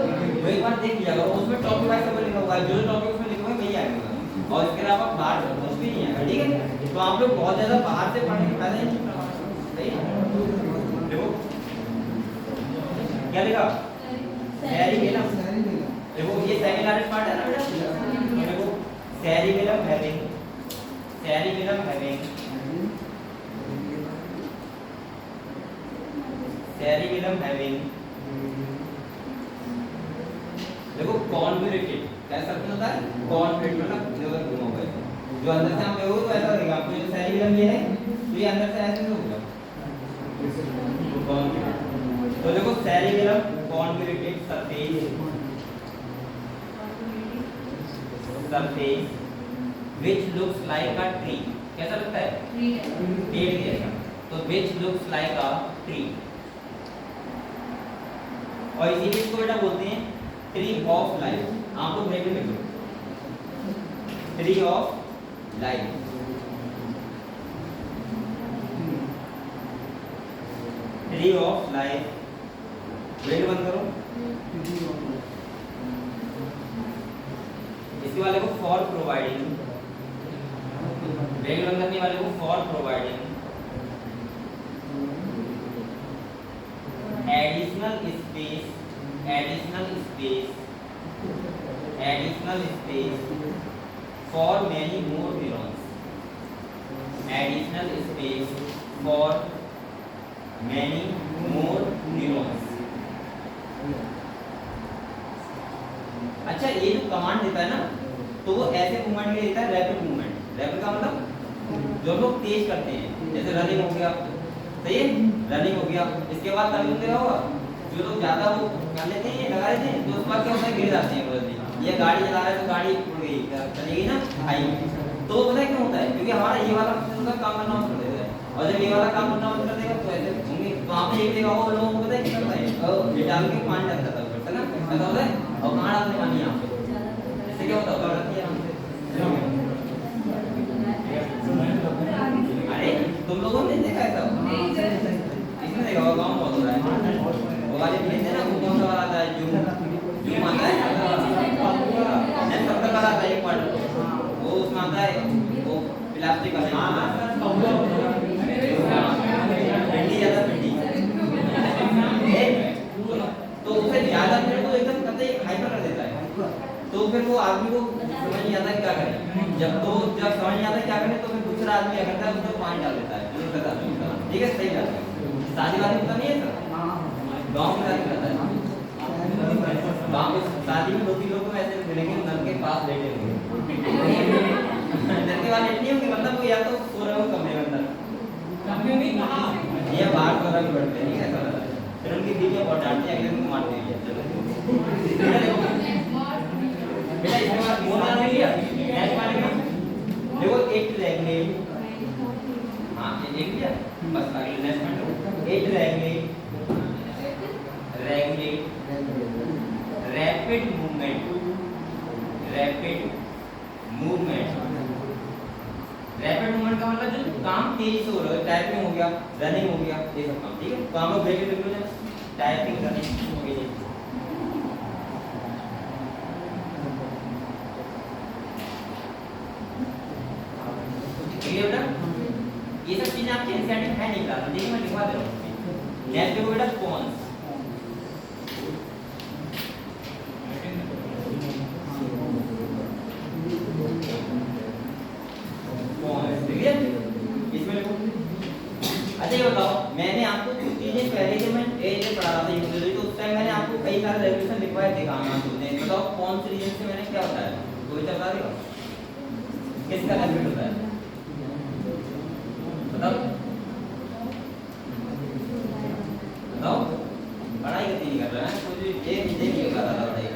वो एक बार देख लिया करो, उसमें टॉपिक वाइज सब लिखा हुआ है, जो टॉपिक उसमें लिखा हुआ है वही आएगा और इसके अलावा बाहर कुछ भी नहीं आएगा, ठीक है। तो आप लोग बहुत ज्यादा बाहर से पढ़ने के फायदा नहीं, सही है। देखो क्या लिखा सेरिबेलम, देखो ये सेकंड लार्जेस्ट पार्ट है ना बेटा, देखो सेरिबेलम हैविंग देखो कॉन्वेरेटेड, कैसा होता है कॉन्वेरेटेड मतलब इधर घुमा हुआ है, जो अंदर से हम देखो तो ऐसा लगेगा आपको, जो सेरिबेलम ये है तो ये अंदर से ऐसे होगा कॉन्वेरेटेड। तो देखो cerebellum convoluted surface which looks like a tree, कैसा लगता है पेड़ जैसा, तो which looks like a tree, और इसी चीज को बेटा बोलते हैं ट्री ऑफ लाइफ। आपको ब्रेक में लिखो tree of life, tree of life, bracket बंद करो। इसके वाले को फॉर प्रोवाइडिंग, ब्रेक बंद करने वाले को for providing additional space for many more neurons, additional space for many more neurons। अच्छा ये जो कमांड देता है ना तो वो ऐसे मूवमेंट के लिए देता है रैपिड मूवमेंट। रैपिड का मतलब जो लोग तेज करते हैं, जैसे रनिंग हो गया, सही है रनिंग हो गया, इसके बाद कभी देखा होगा जो लोग ज्यादा वो कर लेते हैं लगा लेते हैं तो उसके बाद क्या होता है गिर जाते हैं बोलते हैं, ये गाड़ी चला रहा है तो गाड़ी उड़ गई चलेगी ना आई, तो पता है क्यों होता है, क्योंकि हमारा ये वाला का काम करना बंद कर देता है, और जब ये वाला काम करना बंद कर देगा तो ऐसे होंगे। तो आपने ये देखा होगा लोगों को पता है क्या करता है, ये डाल के पानी डाल देता है ना, ऐसा होता है। और कहाँ डालते पानी यहाँ पे, इससे क्या होता है अरे तुम लोगों ने देखा है इसमें देखा होगा गाँव बहुत हो रहा है, वो वाले ना वो कौन सा वाला आता है जूम आता है तो उसे ज्यादा पीरियड को एकदम कतई हाइपर कर देता है, तो फिर वो आदमी को समझ नहीं आता क्या करे। जब समझ नहीं आता क्या करे तो फिर दूसरा आदमी क्या करता है, उसमें पानी डाल देता है, ठीक है, सही बात है। शादी वादी होता नहीं है सर, गाँव में शादी करता है, गाँव में शादी में 2-3 लोग को ऐसे मिलेंगे नल के पास बैठे होंगे, नल के पास लेटनी होंगे, मतलब वो या तो सो रहे हो कमरे में अंदर, कमरे में कहाँ ये बाहर सो रहा भी बैठते हैं, ठीक है सर। फिर उनकी बीवियां बहुत डांटती हैं, अगले दिन मारती हैं। बेटा इसके बाद मोना नहीं लिया, नेक्स्ट वाले में देखो एक रेगुलेट, हाँ एक लिया, बस अगले नेक्स्ट में एक regulate rapid movement, rapid movement का मतलब जो काम तेजी से हो रहा है, टाइपिंग हो गया, रनिंग हो गया, ये सब काम, ठीक है। तो हम लोग ब्रेक लिख लो, टाइपिंग रनिंग हो गई। बेटा ये सब चीजें आपके एनसीईआरटी में है नहीं क्लास में, देखिए मैं लिखवा दे रहा हूँ। नेक्स्ट देखो बेटा कॉन्स, इसमें लिखो। अच्छा ये बताओ, मैंने आपको कुछ चीजें पहले जब मैं ए पढ़ा रहा था यूनिवर्सिटी, तो उस टाइम मैंने आपको कई सारे रेगुलेशन लिखवाए थे, काम आप सुनते हैं। बताओ कौन से रीजन से मैंने क्या बताया, कोई बता देगा किसका बेनिफिट होता है, बताओ बताओ। पढ़ाई गति नहीं कर रहा है कुछ, ये नहीं कर रहा था पढ़ाई का।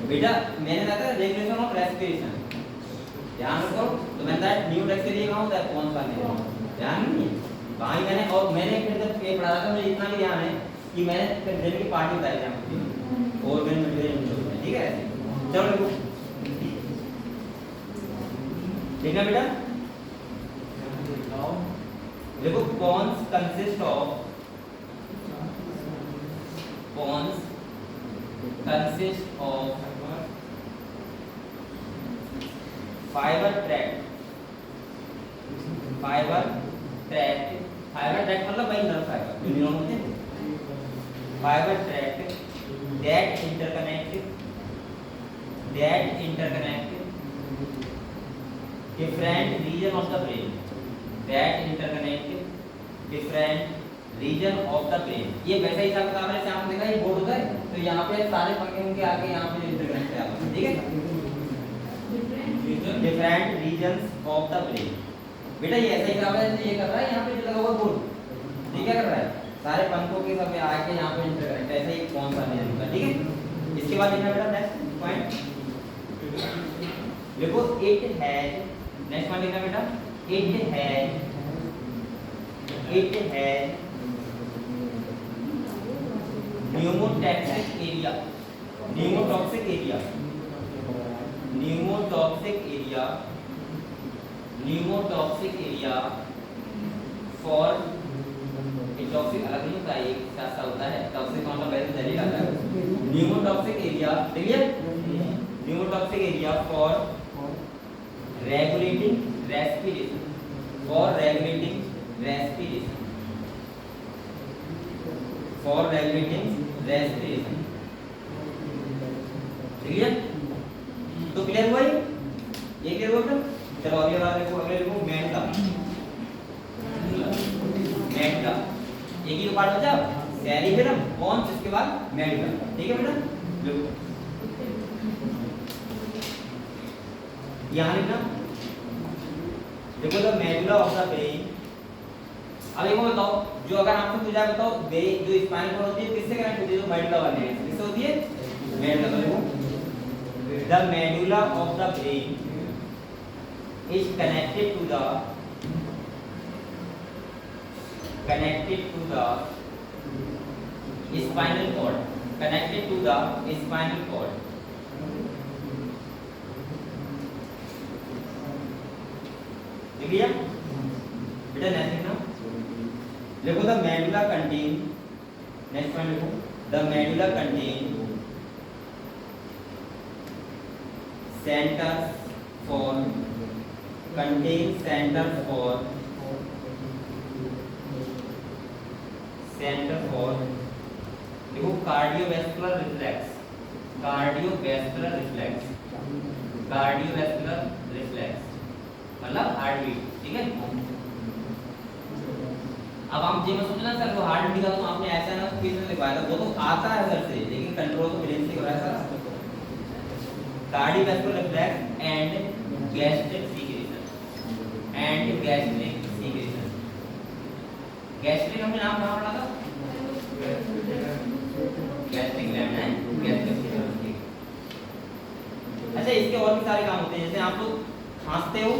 बेटा मैंने कहा था रेगुलेशन ऑफ रेस्पिरेशन, ध्यान रखो। तो मैंने कहा न्यू टेक्स्ट एरिया कहाँ होता है, कौन सा नहीं, ध्यान नहीं वहाँ ही मैंने। और मैंने फिर जब ये पढ़ा था मुझे इतना भी ध्यान है कि मैंने फिर दिन की पार्टी बताई थी आपको, और दिन में, ठीक है। चलो देखो देखना बेटा, देखो cons consist of fibre tract मतलब वही नर्व फाइबर जो न्यूरॉन होते हैं, fibre tract that interconnect different region of the brain, of the brain। ये वैसा ही हिसाब किताब है जैसे आपने देखा ये बोर्ड होता है, तो यहाँ पे सारे पंखे उनके आगे यहाँ पे इंटरकनेक्ट है, ठीक है। Different regions of the brain, बेटा ये ऐसा ही हिसाब है जैसे ये कर रहा है यहाँ पे जो लगा हुआ बोर्ड, ये क्या कर रहा है, सारे पंखों के सब आके यहाँ पे इंटरकनेक्ट, ऐसा ही कौन सा रीजन होगा, ठीक है। इसके बाद देखना बेटा नेक्स्ट पॉइंट, देखो इट हैज, नेक्स्ट पॉइंट देखना बेटा, it has pneumotaxic area for, toxic अलग नहीं होता है, एक साथ होता है, टॉक्सिक मतलब वैसे जहरीला आता है। Pneumotaxic area, clear, pneumotaxic area for regulating respiration, clear. तो क्लियर हुआ ये क्लियर हुआ बेटा। चलो अगले बार देखो, अगले देखो मेडुला, एक ही पार्ट बचा, सेरिबेलम, कौन इसके बाद मेडुला, ठीक है बेटा। यहाँ लिखना, देखो the medulla of the brain. अब एक बताओ, जो अगर आपसे पूछा बताओ जो स्पाइनल कॉर्ड होती है किससे कनेक्ट होती है, जो मेडुला वाली है किससे होती है, मेडुला। देखो the medulla of the brain is connected to the spinal cord, लिया बेटा। नेक्स्ट लिखना, देखो the medulla contain, next point लिखो, the medulla contain centres for centre for, देखो cardiovascular reflex, cardiovascular reflex, cardiovascular reflex मतलब heart beat, ठीक है। अब हम जे में सोचना सर वो हार्ट बीट का तो आपने ऐसा ना क्वेश्चन में लिखवाया था, वो तो आता है घर से, लेकिन कंट्रोल तो ब्रेन से कराया था। Cardiovascular reflex and gastric secretion, and gastric secretion. Gastric हमने नाम कहाँ पढ़ा था? गैस्ट्रिक ग्लैंड है, गैस्ट्रिक सीक्रेशन। अच्छा इसके और भी सारे काम होते हैं, जैसे आप लोग खांसते हो,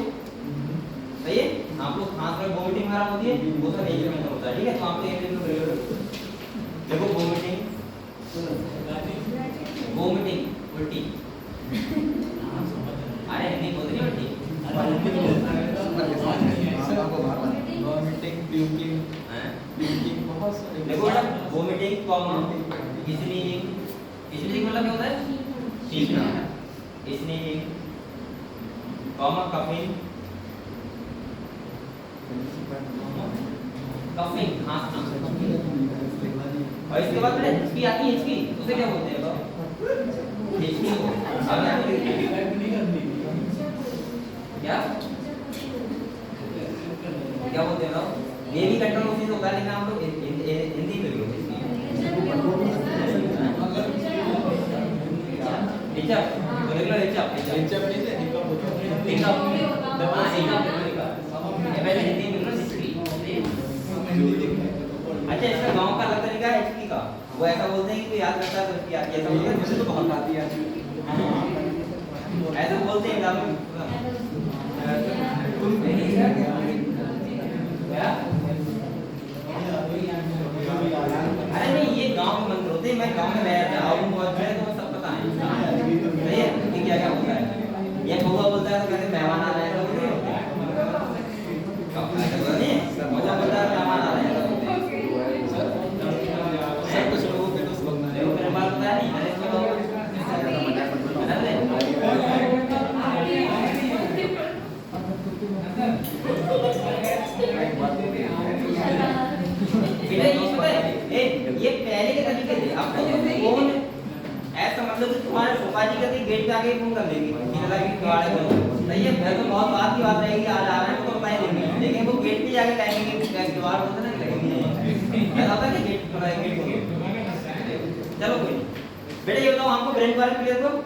सही है, आप लोग खांस कर वोमिटिंग वगैरह होती है, वो सब एज में होता है, ठीक है। तो आप लोग एक देखो वोमिटिंग, वोमिटिंग उल्टी, अरे हिंदी बोल रही उल्टी, वॉमिटिंग, प्यूकिंग, प्यूकिंग बहुत सारे। देखो बेटा वोमिटिंग कॉमा स्नीजिंग, स्नीजिंग मतलब क्या होता है? छींकना, स्नीजिंग कॉमा कफिंग, कफिंग खांसना, और इसके बाद बेटा हिचकी आती है, हिचकी उसे क्या बोलते हैं? हिचकी को क्या क्या बोलते हैं? ये भी कंट्रोल उसी से होता है, लेकिन हम लोग हिंदी में बोलते हैं। हिचक तो देख लो, हिचक हिचक नहीं है, हिचक होता है। हिचक हाँ हिचक ये पहले हिंदी में बोलो हिचकी। अच्छा इसका गांव का अलग तरीका है हिचकी का, वो ऐसा बोलते हैं कि कोई याद करता है तो उसकी आती है, ऐसा बोलते हैं। मुझे तो बहुत आती है, ऐसा बोलते हैं गांव में। क्या? अरे नहीं ये गांव में मंत्र होते हैं, मैं गांव में रहता हूँ बहुत है तो सब पता है, सही है कि क्या क्या होता है। ये कौवा बोलता है तो कहते मेहमान आ रहे हैं, तो नहीं होता है। कब ऐसा बोला नहीं, कौवा बोलता है मेहमान आ रहे हैं, सब कुछ लोगों के तो सुनना है। देखो मेरे पास होता है नहीं, मैंने इसको ये पहले के तरीके थे, अब तो फोन ऐसा मतलब कि तुम्हारे सोफा जी का गेट पे आके फोन कर देगी कि लगा कि द्वार है, सही है। मैं तो बहुत बात की बात रहेगी, आज आ रहे हैं तो बता ही देंगे, लेकिन वो गेट पे जाके कहेंगे कि द्वार होता है ना, लगेंगे ऐसा होता है कि गेट पर गेट को। चलो कोई बेटा ये बताओ हमको ब्रेन बारे क्लियर करो।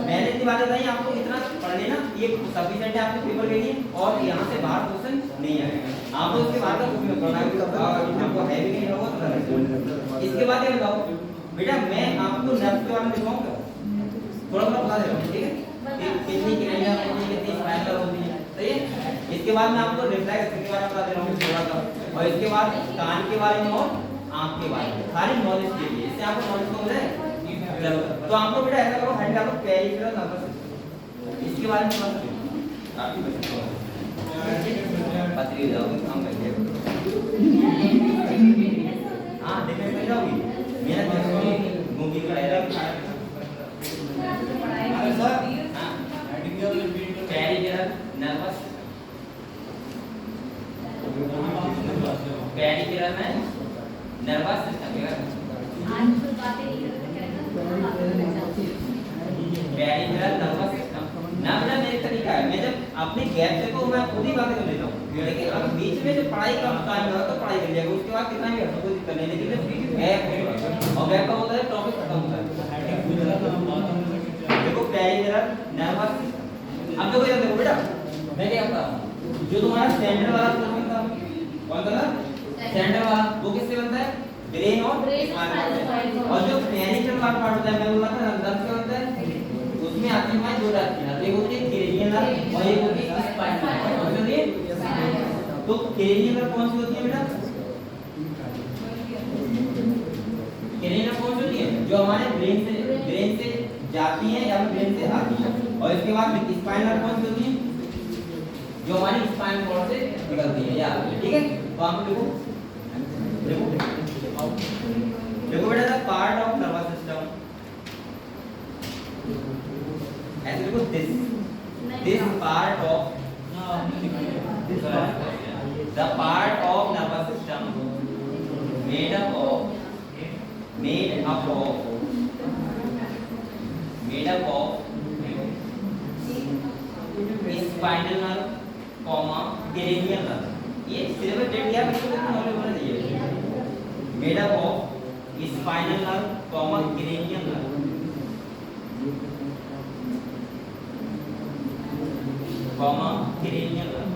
मैंने इतनी बातें बताई, आपको इतना पढ़ लेना ये सफिशिएंट है आपके पेपर के लिए, और यहाँ से बाहर क्वेश्चन नहीं आएगा, आप लोग उसके बाद का कुछ नहीं पढ़ना है, आपको है भी नहीं होगा तो। इसके बाद ये बताओ बेटा मैं आपको नर्व के बारे में दिखाऊंगा, थोड़ा थोड़ा बता दे रहा हूँ, ठीक है, कितनी क्रेनिया होती है, कितनी स्पाइनल होती है, सही है। इसके बाद मैं आपको रिफ्लेक्स के बारे में बता दे रहा हूँ थोड़ा सा, और इसके बाद कान के बारे में और आंख के बारे में, सारी नॉलेज के लिए, इससे आपको नॉलेज तो हो जाए। चलो तो आपको बेटा ऐसा करो, हैंड करो पेरिफेरल नर्वस सिस्टम, इसके बारे में थोड़ा सा काफी पतली हो जाओगी काम करके, हाँ देखने में जाओगी मेरा मूवी का डायलॉग। अरे सर हाँ पेरिफेरल नर्वस, पेरिफेरल में nervous system, peripheral nervous system ना बेटा मेरे तरीका है, मैं जब अपने गैप से को मैं खुद ही बातें कर लेता हूँ, लेकिन अगर बीच में जो पढ़ाई का टाइम होगा तो पढ़ाई कर लिया, उसके बाद कितना भी हटो कोई दिक्कत नहीं, लेकिन जब गैप होगा और गैप का होता है टॉपिक खत्म होता है। देखो पेरिफेरल नर्वस सिस्टम, अब देखो ये देखो बेटा मैं क्या करता हूँ, जो तुम्हारा सेंटर वाला पोर्शन था कौन था? सेंटर वाला, वो किससे बनता है? ब्रेन और स्पाइनल, और जो पेरिफेरल पार्ट होता है मैं बोला था अंदर से होता है, उसमें आती है दो जाती है, एक होती है क्रेनियल नर्व और एक होती है स्पाइनल नर्व, कौन सी होती है? तो क्रेनियल नर्व कौन सी होती है बेटा? क्रेनियल नर्व कौन सी होती है? जो हमारे ब्रेन से जाती है या ब्रेन से आती है, और इसके बाद स्पाइनल नर्व कौन सी होती है? जो हमारी स्पाइनल कॉर्ड से निकलती है या, ठीक है। तो आप देखो देखो बेटा the part of nervous system, ऐसे देखो this part of the part of nervous system made up made up of spinal nerve comma cranial nerve. ये सिलेबस डेट दिया बच्चों को नॉलेज होना चाहिए। Made up of spinal nerve comma cranial nerve comma cranial nerve.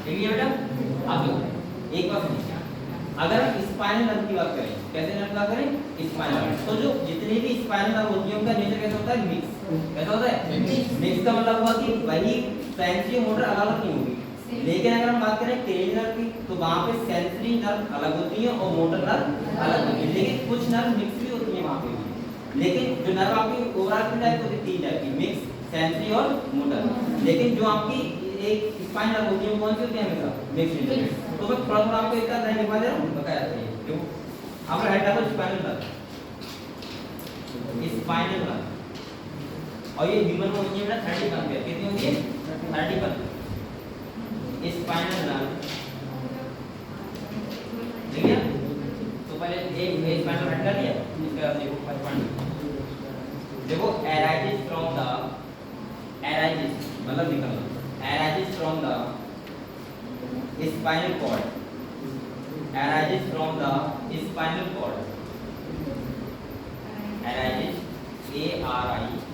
ठीक है बेटा, अब एक बात समझिए, अगर हम स्पाइनल नर्व की बात करें, कैसे नर्व की बात करें, स्पाइनल नर्व, तो जो जितनी भी स्पाइनल नर्व होती है उनका नेचर कैसा होता है, मिक्स। कैसा होता है, मिक्स का मतलब हुआ कि वही सेंसरी मोटर अलग अलग नहीं होगी। लेकिन अगर हम बात करें क्रेनियल नर्व की, तो वहां पे सेंसरी नर्व अलग होती है और मोटर नर्व अलग होती है, लेकिन कुछ नर्व मिक्स भी होती है वहां पे भी। लेकिन जो नर्व आपकी ओवरऑल टाइप होती है, तीन टाइप की, मिक्स, सेंसरी और मोटर। लेकिन जो आपकी एक स्पाइनल नर्व होती है वो कौन सी होती है, हमेशा मिक्स। तो मैं थोड़ा थोड़ा आपको एक तरह लिखवा दे रहा हूं, बताया जाता है क्यों। आपका हेड डालो स्पाइनल नर्व, स्पाइनल नर्व, और ये ह्यूमन में होती है बेटा 30 पे, कितनी होती है, 30 पर स्पाइनल नर्व। ठीक है, तो पहले एक स्पाइनल हेड कर लिया, इसके बाद देखो फर्स्ट पॉइंट देखो, एराइजिस फ्रॉम द, एराइजिस मतलब निकलना, arises from the spinal cord, arises from the spinal cord, arises A-R-I-S-E-S,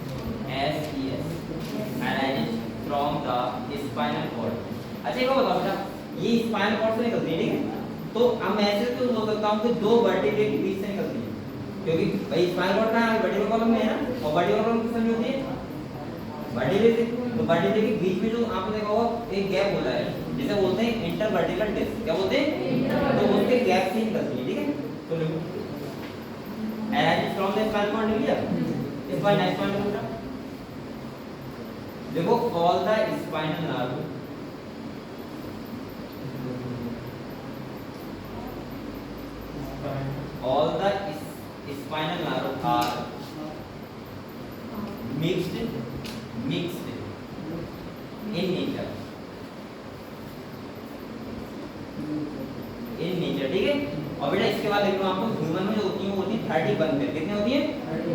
arises from the spinal cord। अच्छा एक बात बताओ बेटा, ये स्पाइनल कॉर्ड से निकलती है, ठीक है, तो अब मैं ऐसे तो हो सकता हूँ कि दो वर्टिब्रे के बीच से निकलती है, क्योंकि भाई स्पाइनल कॉर्ड कहाँ है, वर्टिब्रल कॉलम में है ना, और वर्टिब्रल कॉलम किस में होती है, वर्टिब्रे से। तो वर्टिब्रे के बीच में जो आपने देखा होगा एक गैप होता है, जिसे बोलते हैं इंटरवर्टिब्रल डिस्क। क्या बोलते हैं, तो उसके गैप से निकलती है, ठीक है। तो देखो एराइजिस फ्रॉम द स्पाइनल कॉर्ड लिया, इस बार नेक्स्ट पॉइंट बोल रहा देखो, all the spinal nerve, all the spinal nerve are mixed in nature, ठीक है। और बेटा इसके बाद लिख लो आपको, ह्यूमन में जो होती है वो होती है 31 पे, कितनी होती है,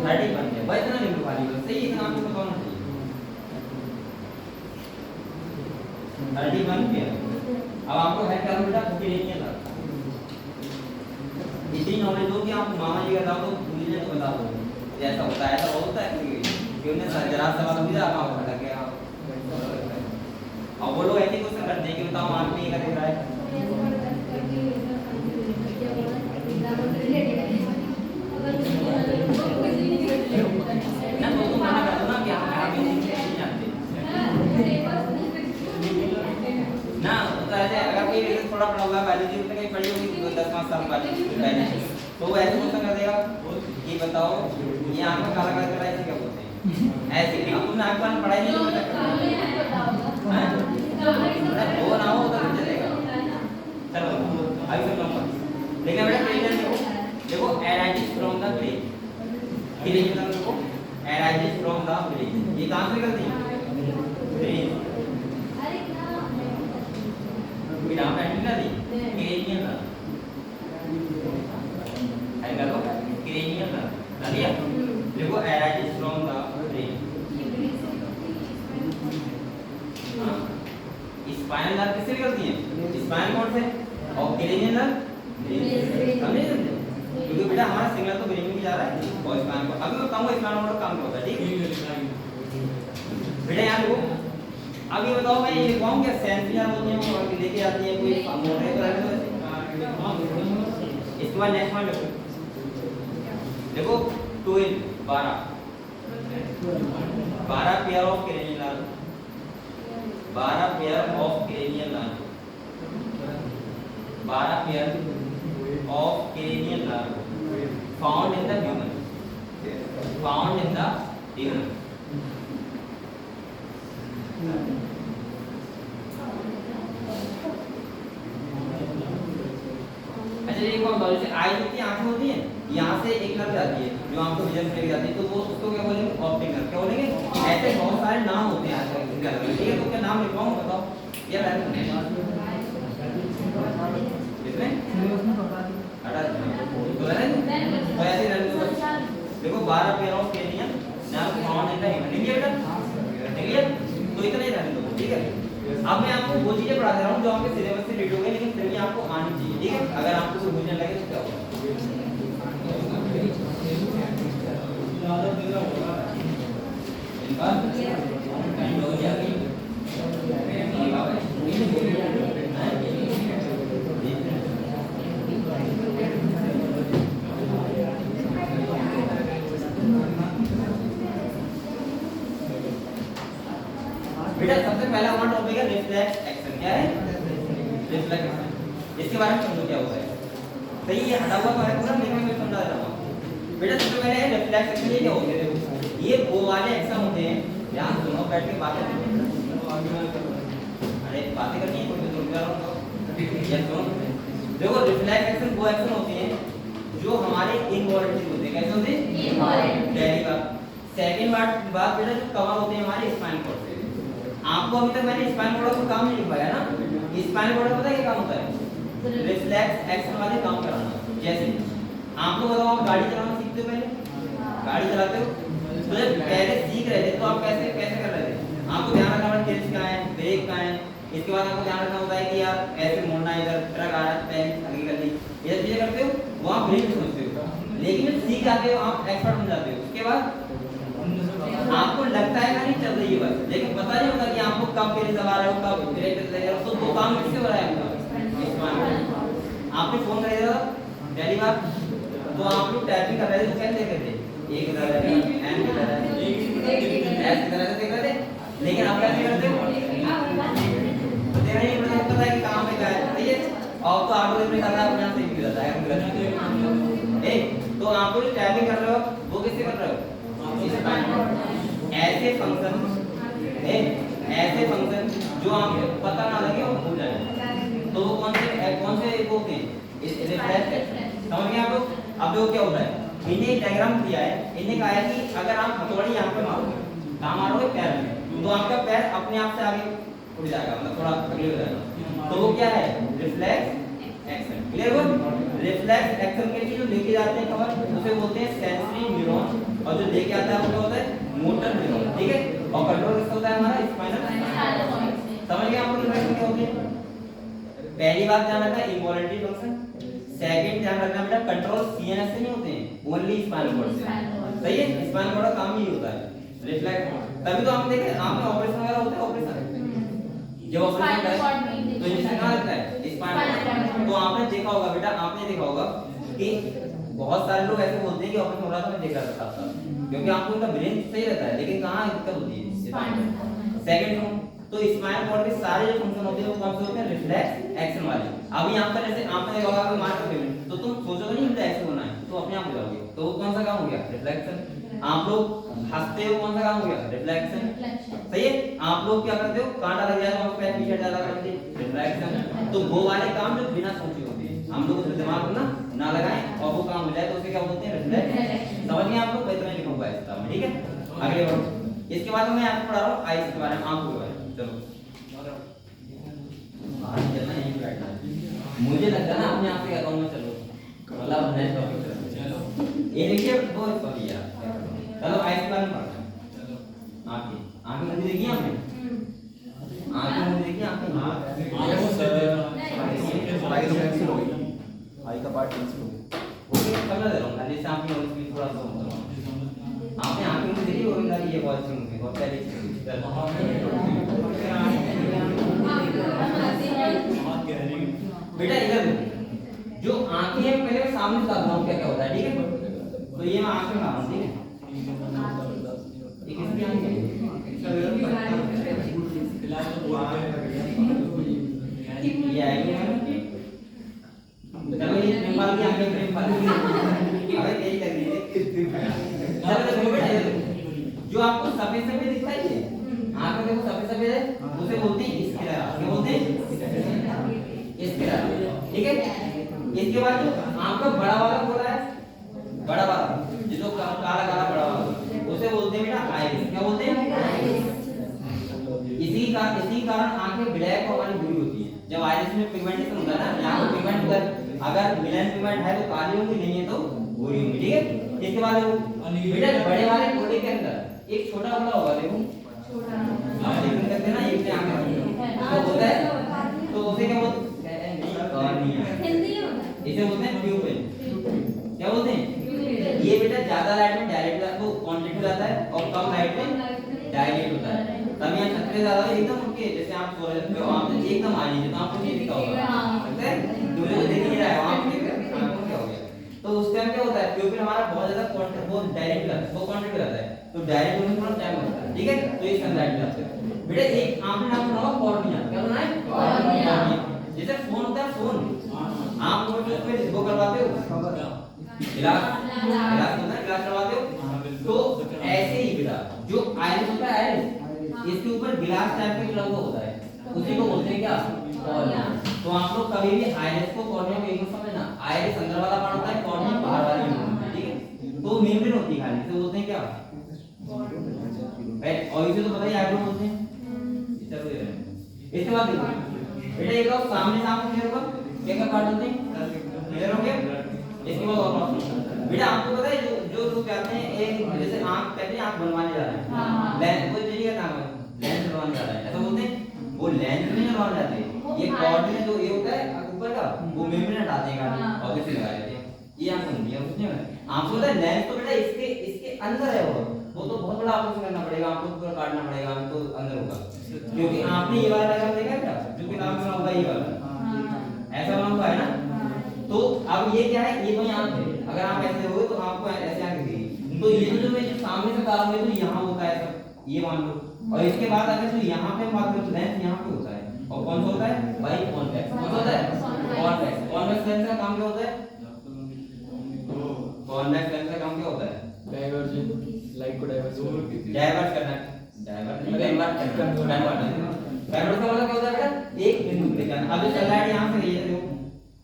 31 पे, बस इतना लिख लो खाली, बस सही, इतना आपको पता होना चाहिए, 31 पे। अब आपको है क्या बेटा, cranial nerve। इतनी नॉलेज हो कि आप मामा जी का दाव तो भूल जाए तो बता दो, जैसा होता है ऐसा होता है कि उन्हें जरा सवाल पूछा आप बता के आप, और वो लोग ऐसे क्वेश्चन करते हैं कि बताओ आप नहीं कर रहा है, ना तो तुम मना कर दो ना कि आप नहीं जानते ना, तो ऐसे अगर कोई थोड़ा पढ़ा हुआ बायोलॉजी में कहीं पढ़ी होगी 10 साल पहले, तो वो ऐसे क्वेश्चन कर देगा कि बताओ ये आंख में काला काला कर रहा है, इसे क्या बोलते हैं, ऐसे। अब तुमने आंख में पढ़ाई नहीं तो वो ना हो तो चलेगा। चलो अभी सब नंबर देखिए बेटा, क्रेनियल देखो एराइजिस फ्रॉम द ब्रेन, क्रेनियल देखो एराइजिस फ्रॉम द ब्रेन, ये कहां से निकलती है, ब्रेन। बिना पैटर्न दी क्रेनियल नर्व, है करो क्रेनियल नर्व ना दिया, देखो एराइजिस फ्रॉम द ब्रेन। हां, स्पाइनल नर्व किससे निकलती है, स्पाइनल कॉर्ड से, और क्रेनियल नर्व समझे, क्योंकि बेटा हमारा सिग्नल तो ब्रेन में जा रहा है और स्पाइनल कॉर्ड। अभी बताऊंगा स्पाइनल कॉर्ड काम क्या होता है, ठीक है बेटा। यहाँ देखो, अब ये बताओ मैं ये लिखवाऊं क्या, सेंसरी नर्व होती है वो लेके आती है कोई मोटर तो रहने दो। इसके बाद नेक्स्ट पॉइंट देखो 12 pair of cranial nerve, 12 pair of cranial nerve, 12 pair of cranial nerve found in the human, found in the human. अच्छा एक बात बताओ, जैसे आई जितनी आंखें होती हैं, यहाँ से एक नर्व जाती है, जो आपको विजन लेके जाते हैं, तो वो उसको क्या बोलेंगे? Optic nerve. क्या बोलेंगे? ऐसे बहुत सारे नाम होते हैं आजकल इसके अलग, ठीक है? तो क्या नाम लिखवाऊं बताओ? क्या है इसमें? हटा तो है ना? तो ऐसे रहने दो। देखो 12 pair of cranium now found in the human, ठीक है बेटा? ठीक है, तो इतना ही रहने दो, ठीक है? अब मैं आपको वो चीजें पढ़ा दे रहा हूँ जो आपके सिलेबस से रिलेटेड हो गई, लेकिन फिर भी आपको आनी चाहिए, ठीक है? अगर आपको कोई बुझने लगे तो क्या होगा? इनका टाइम हो गया कि बेटा सबसे पहला हमारा टॉपिक है रिफ्लेक्स एक्शन। क्या है? Reflex action. इसके बारे में समझो क्या होता है। सही है, हटा हुआ है पूरा, लेकिन मैं समझा रहा हूं। बेटा सबसे पहले है रिफ्लेक्स एक्शन। ये क्या होते हैं? देखो ये वो वाले एक्शन होते हैं, ध्यान सुनो, बैठ के बातें करो। अरे बातें करनी है, कोई तो रुक जा रहा हूं। ये सुनो, देखो रिफ्लेक्स एक्शन वो एक्शन होते हैं जो हमारे इनवॉल्यूंटरी होते हैं। कैसे होते हैं? इनवॉल्यूंटरी। पहली बात। सेकंड बात बेटा जो कवर होते हैं हमारे स्पाइनल कॉर्ड से। आपको अभी तक मैंने स्पाइनल कॉर्ड का काम नहीं लिखवाया ना। स्पाइनल कॉर्ड पता है क्या काम होता है? रिफ्लेक्स एक्शन वाले काम कराना। जैसे आप लोग बताओ, आप गाड़ी चलाना सीखते हो? पहले गाड़ी चलाते हो तो जब पहले सीख रहे थे तो आप कैसे कैसे कर रहे थे? आपको ध्यान रखना है गियर्स कहाँ है, ब्रेक कहाँ है। इसके बाद आपको ध्यान रखना होता है कि यार ऐसे मोड़ना है, इधर ट्रक आ रहा है, पहले आगे कर दी, ये चीजें करते हो, वो आप ब्रेक समझते हो। लेकिन जब सीख जाते हो आप एक्सपर्ट बन जाते हो, उसके बाद आपको लगता है ना नहीं चल रही है बस, लेकिन पता नहीं होता कि आपको कब ब्रेक दबा रहे हो, कब ब्रेक ले रहे हो। तो वो काम किससे हो रहा है आपका? आपने फोन कर दिया पहली बार तो आप लोग टाइपिंग कर रहे थे तो कैसे देख रहे थे? एक की तरह एन की तरह एस की तरह से देख रहे थे, लेकिन आप कैसे करते हो? तो देखना नहीं पता है कि कहां पे क्या है, सही है? और तो ऑटो में खाता है, अपने आप सीख जाता है। तो आप लोग टाइपिंग कर रहे हो, वो किससे कर रहे हो? ऐसे फंक्शन जो आपको पता ना लगे वो भूल जाए, तो वो कौन से होते हैं? समझ गए आप लोग? अब देखो क्या होता है, इन्हें डायग्राम दिया है, इन्हें कहा है कि अगर आप हथौड़ी यहाँ पे मारोगे, कहाँ मारोगे? पैर में, तो आपका पैर अपने आप से आगे उड़ जाएगा, मतलब थोड़ा आगे हो जाएगा। तो वो क्या है? Reflex action. क्लियर हो? रिफ्लेक्स एक्शन के लिए जो लेके जाते हैं खबर, उसे बोलते हैं सेंसरी न्यूरॉन, और जो लेके आता है वो क्या होता है? मोटर न्यूरॉन, ठीक है? और कंट्रोल किसका होता है? हमारा स्पाइनल। समझ गए आप लोग रिफ्लेक्स क्या होते हैं? पहली बात ध्यान रखना इनवॉल्यूंटरी फंक्शन, सेकंड ध्यान रखना बेटा कंट्रोल सीएनएस से नहीं होते हैं, ओनली स्पाइनल कॉर्ड से। सही है? स्पाइनल कॉर्ड का काम ही होता है रिफ्लेक्स। तभी तो आप देखें आपने ऑपरेशन वगैरह होता है, ऑपरेशन जब ऑपरेशन होता है तो इंजेक्शन कहां लगता है? Spinal cord. तो आपने देखा होगा बेटा, आपने देखा होगा कि बहुत सारे लोग ऐसे बोलते हैं कि ऑपरेशन हो रहा था, मैं देख रहा था, क्योंकि आपको उनका ब्रेन सही रहता है, लेकिन कहां दिक्कत होती है? सेकंड तो स्पाइनल कॉर्ड के सारे जो फंक्शन होते हैं वो कौन से होते हैं? रिफ्लेक्स एक्शन वाले। अभी आपका जैसे आपने देखा होगा मार के पेमेंट, तो तुम सोचोगे नहीं मुझे एक्शन होना है, तो अपने आप हो जाओगे, तो वो कौन सा काम हो गया? रिफ्लेक्शन। आप लोग हंसते हो, कौन सा काम हो गया? रिफ्लेक्शन। सही है? आप लोग क्या करते हो? कांटा लग जाए तो आपको पैर पीछे ज्यादा करते हैं, रिफ्लेक्शन। तो वो वाले काम जो बिना सोचे होते हैं, हम लोग उसमें दिमाग ना लगाएं और वो काम हो जाए, तो उसे क्या बोलते हैं? रिफ्लेक्स। समझ गए आप लोग? इतना लिखा हुआ है इसका, ठीक है? आगे बढ़ो। इसके बाद मैं आपको पढ़ा रहा हूं आईज के बारे में, आंखों के बारे में। चलो आज चलना यहीं पे बैठना है। मुझे लगता है ना अपने आप से कहता हूं मैं, चलो मतलब नेक्स्ट टॉपिक चलो। ये देखिए वो सॉरी यार, चलो आईज के बारे में पढ़ते हैं। चलो आंखें मुझे देखिए आपने, आंखें मुझे देखिए आंखें। हां वो सर आई का पार्ट कैंसिल हो गया, ओके समझ दे रहा हूं खाली शाम की और स्पीड थोड़ा सा होता है। आपने आंखें मुझे देखी होगी ना, ये बहुत अच्छी मूवी बहुत पहले की। बेटा इधर जो आंखें हैं पहले मैं सामने बता दूं क्या क्या होता है, ठीक है? तो ये मैं आंखें बना रहा हूं, ठीक है? ये किसकी आंखें हैं? ये आएगी चलो ये प्रेमपाल की आंखें, प्रेमपाल अबे तेरी लग रही है। चलो देखो बेटा जो आपको सफेद सफेद दिखता है, आंख में देखो सफेद सफेद है, उसे बोलते हैं स्क्लेरा। क्या बोलते हैं? स्क्लेरा, ठीक है? इसके बाद जो आंख का बड़ा वाला बोला है, बड़ा वाला जिसको इसी कारण आंखें ब्लैक और हमारी बुरी होती हैं। जब आइरिस में पिगमेंटेशन होता है ना, यहाँ पे पिगमेंट होता है, अगर मिलन पिगमेंट है तो काली होंगी, नहीं है तो बुरी होंगी, ठीक है। इसके बाद बेटा बड़े वाले बॉडी के अंदर एक छोटा बड़ा होगा, देखो आप देखने करते ना, एक से आंखें तो होता है, तो उसे क्या बोलते हैं, इसे बोलते हैं प्यूपिल। क्या बोलते हैं? ये बेटा ज्यादा लाइट में डायरेक्ट जाता है, कॉन्ट्रैक्ट हो जाता है, और कम लाइट में डायलेट होता है। तब यहाँ छतरे ज्यादा एकदम उनके जैसे आप सो रहे हो, आप एकदम आ लीजिए तो आपको नहीं दिखा होगा, लगता है दूर से देख नहीं रहा है, वहां देख रहे हैं आपको क्या हो गया। तो उस टाइम क्या होता है, प्यूपिल हमारा बहुत ज्यादा कॉन्ट्रैक्ट, बहुत डायरेक्ट रहता है, वो कॉन्ट्रैक्ट रहता है, तो डायरेक्ट होने में थोड़ा टाइम लगता है, ठीक है। तो इस अंदर जाते हैं बेटा। एक आपने नाम सुना होगा कॉर्निया, क्या सुना है? कॉर्निया। जैसे फोन होता है, फोन आप लोग जो पे वो करवाते हो, गिलास होता है, गिलास करवाते हो, तो ऐसे ही बेटा जो आयरिस होता है, आयरिस इसके ऊपर गिलास टाइप का लगा होता है, उसी को बोलते हैं क्या? कॉर्निया। तो आप लोग कभी भी आयरिस को कॉर्निया को एक समझना, आयरिस अंदर वाला पार्ट होता है, कॉर्निया बाहर वाली होती है, ठीक है। तो मेम्ब्रेन होती है खाली, तो बोलते हैं क्या? राइट। और इसे तो पता ही आप लोग बोलते हैं। इसके बाद देखो बेटा, एक और सामने सामने क्लियर होगा, क्या क्या पार्ट होते हैं, क्लियर हो गया। इसके बाद और बेटा आपको पता है जो लोग कहते हैं, एक जैसे आंख कहते हैं, आंख बनवाने जा रहे हैं, लेंस कोई चीज का नाम है, लेंस बनवाने जा रहा है, ऐसा बोलते हैं। वो लेंस नहीं बनवाने जाते, ये कॉर्ड में जो ये होता है ऊपर का, वो मेम्ब्रेन हटाते हैं और इसे लगा देते हैं। ये आंख बनती है, कुछ नहीं है। आपको पता है लेंस तो बेटा इसके अंदर है, वो तो बहुत बड़ा ऑपरेशन करना पड़ेगा, आपको पूरा काटना पड़ेगा, तो अंदर होगा, क्योंकि आपने ये वाला डायग्राम देखा है क्या, जो किताब में होगा ये वाला, ऐसा बना हुआ है ना। तो अब ये क्या है, ये तो यहाँ पे अगर आप ऐसे हो तो आपको ऐसे आंखें दिखेगी, तो ये जो मैं जो सामने से काला है तो यहाँ होता है सब, ये मान लो। और इसके बाद अगर जो यहाँ पे बात करें तो लेंस यहाँ पे होता है, और कौन सा होता है भाई? कॉन्वेक्स। कौन सा होता है? कॉन्वेक्स। कॉन्वेक्स लेंस का काम क्या होता है? कॉन्वेक्स लेंस का काम क्या होता है? डाइवर्जेंट, लाइट को डाइवर्स करना, डाइवर्ट का मतलब क्या होता है बेटा? एक बिंदु पे जाना। अब जो चल रहा है यहाँ से ये देखो,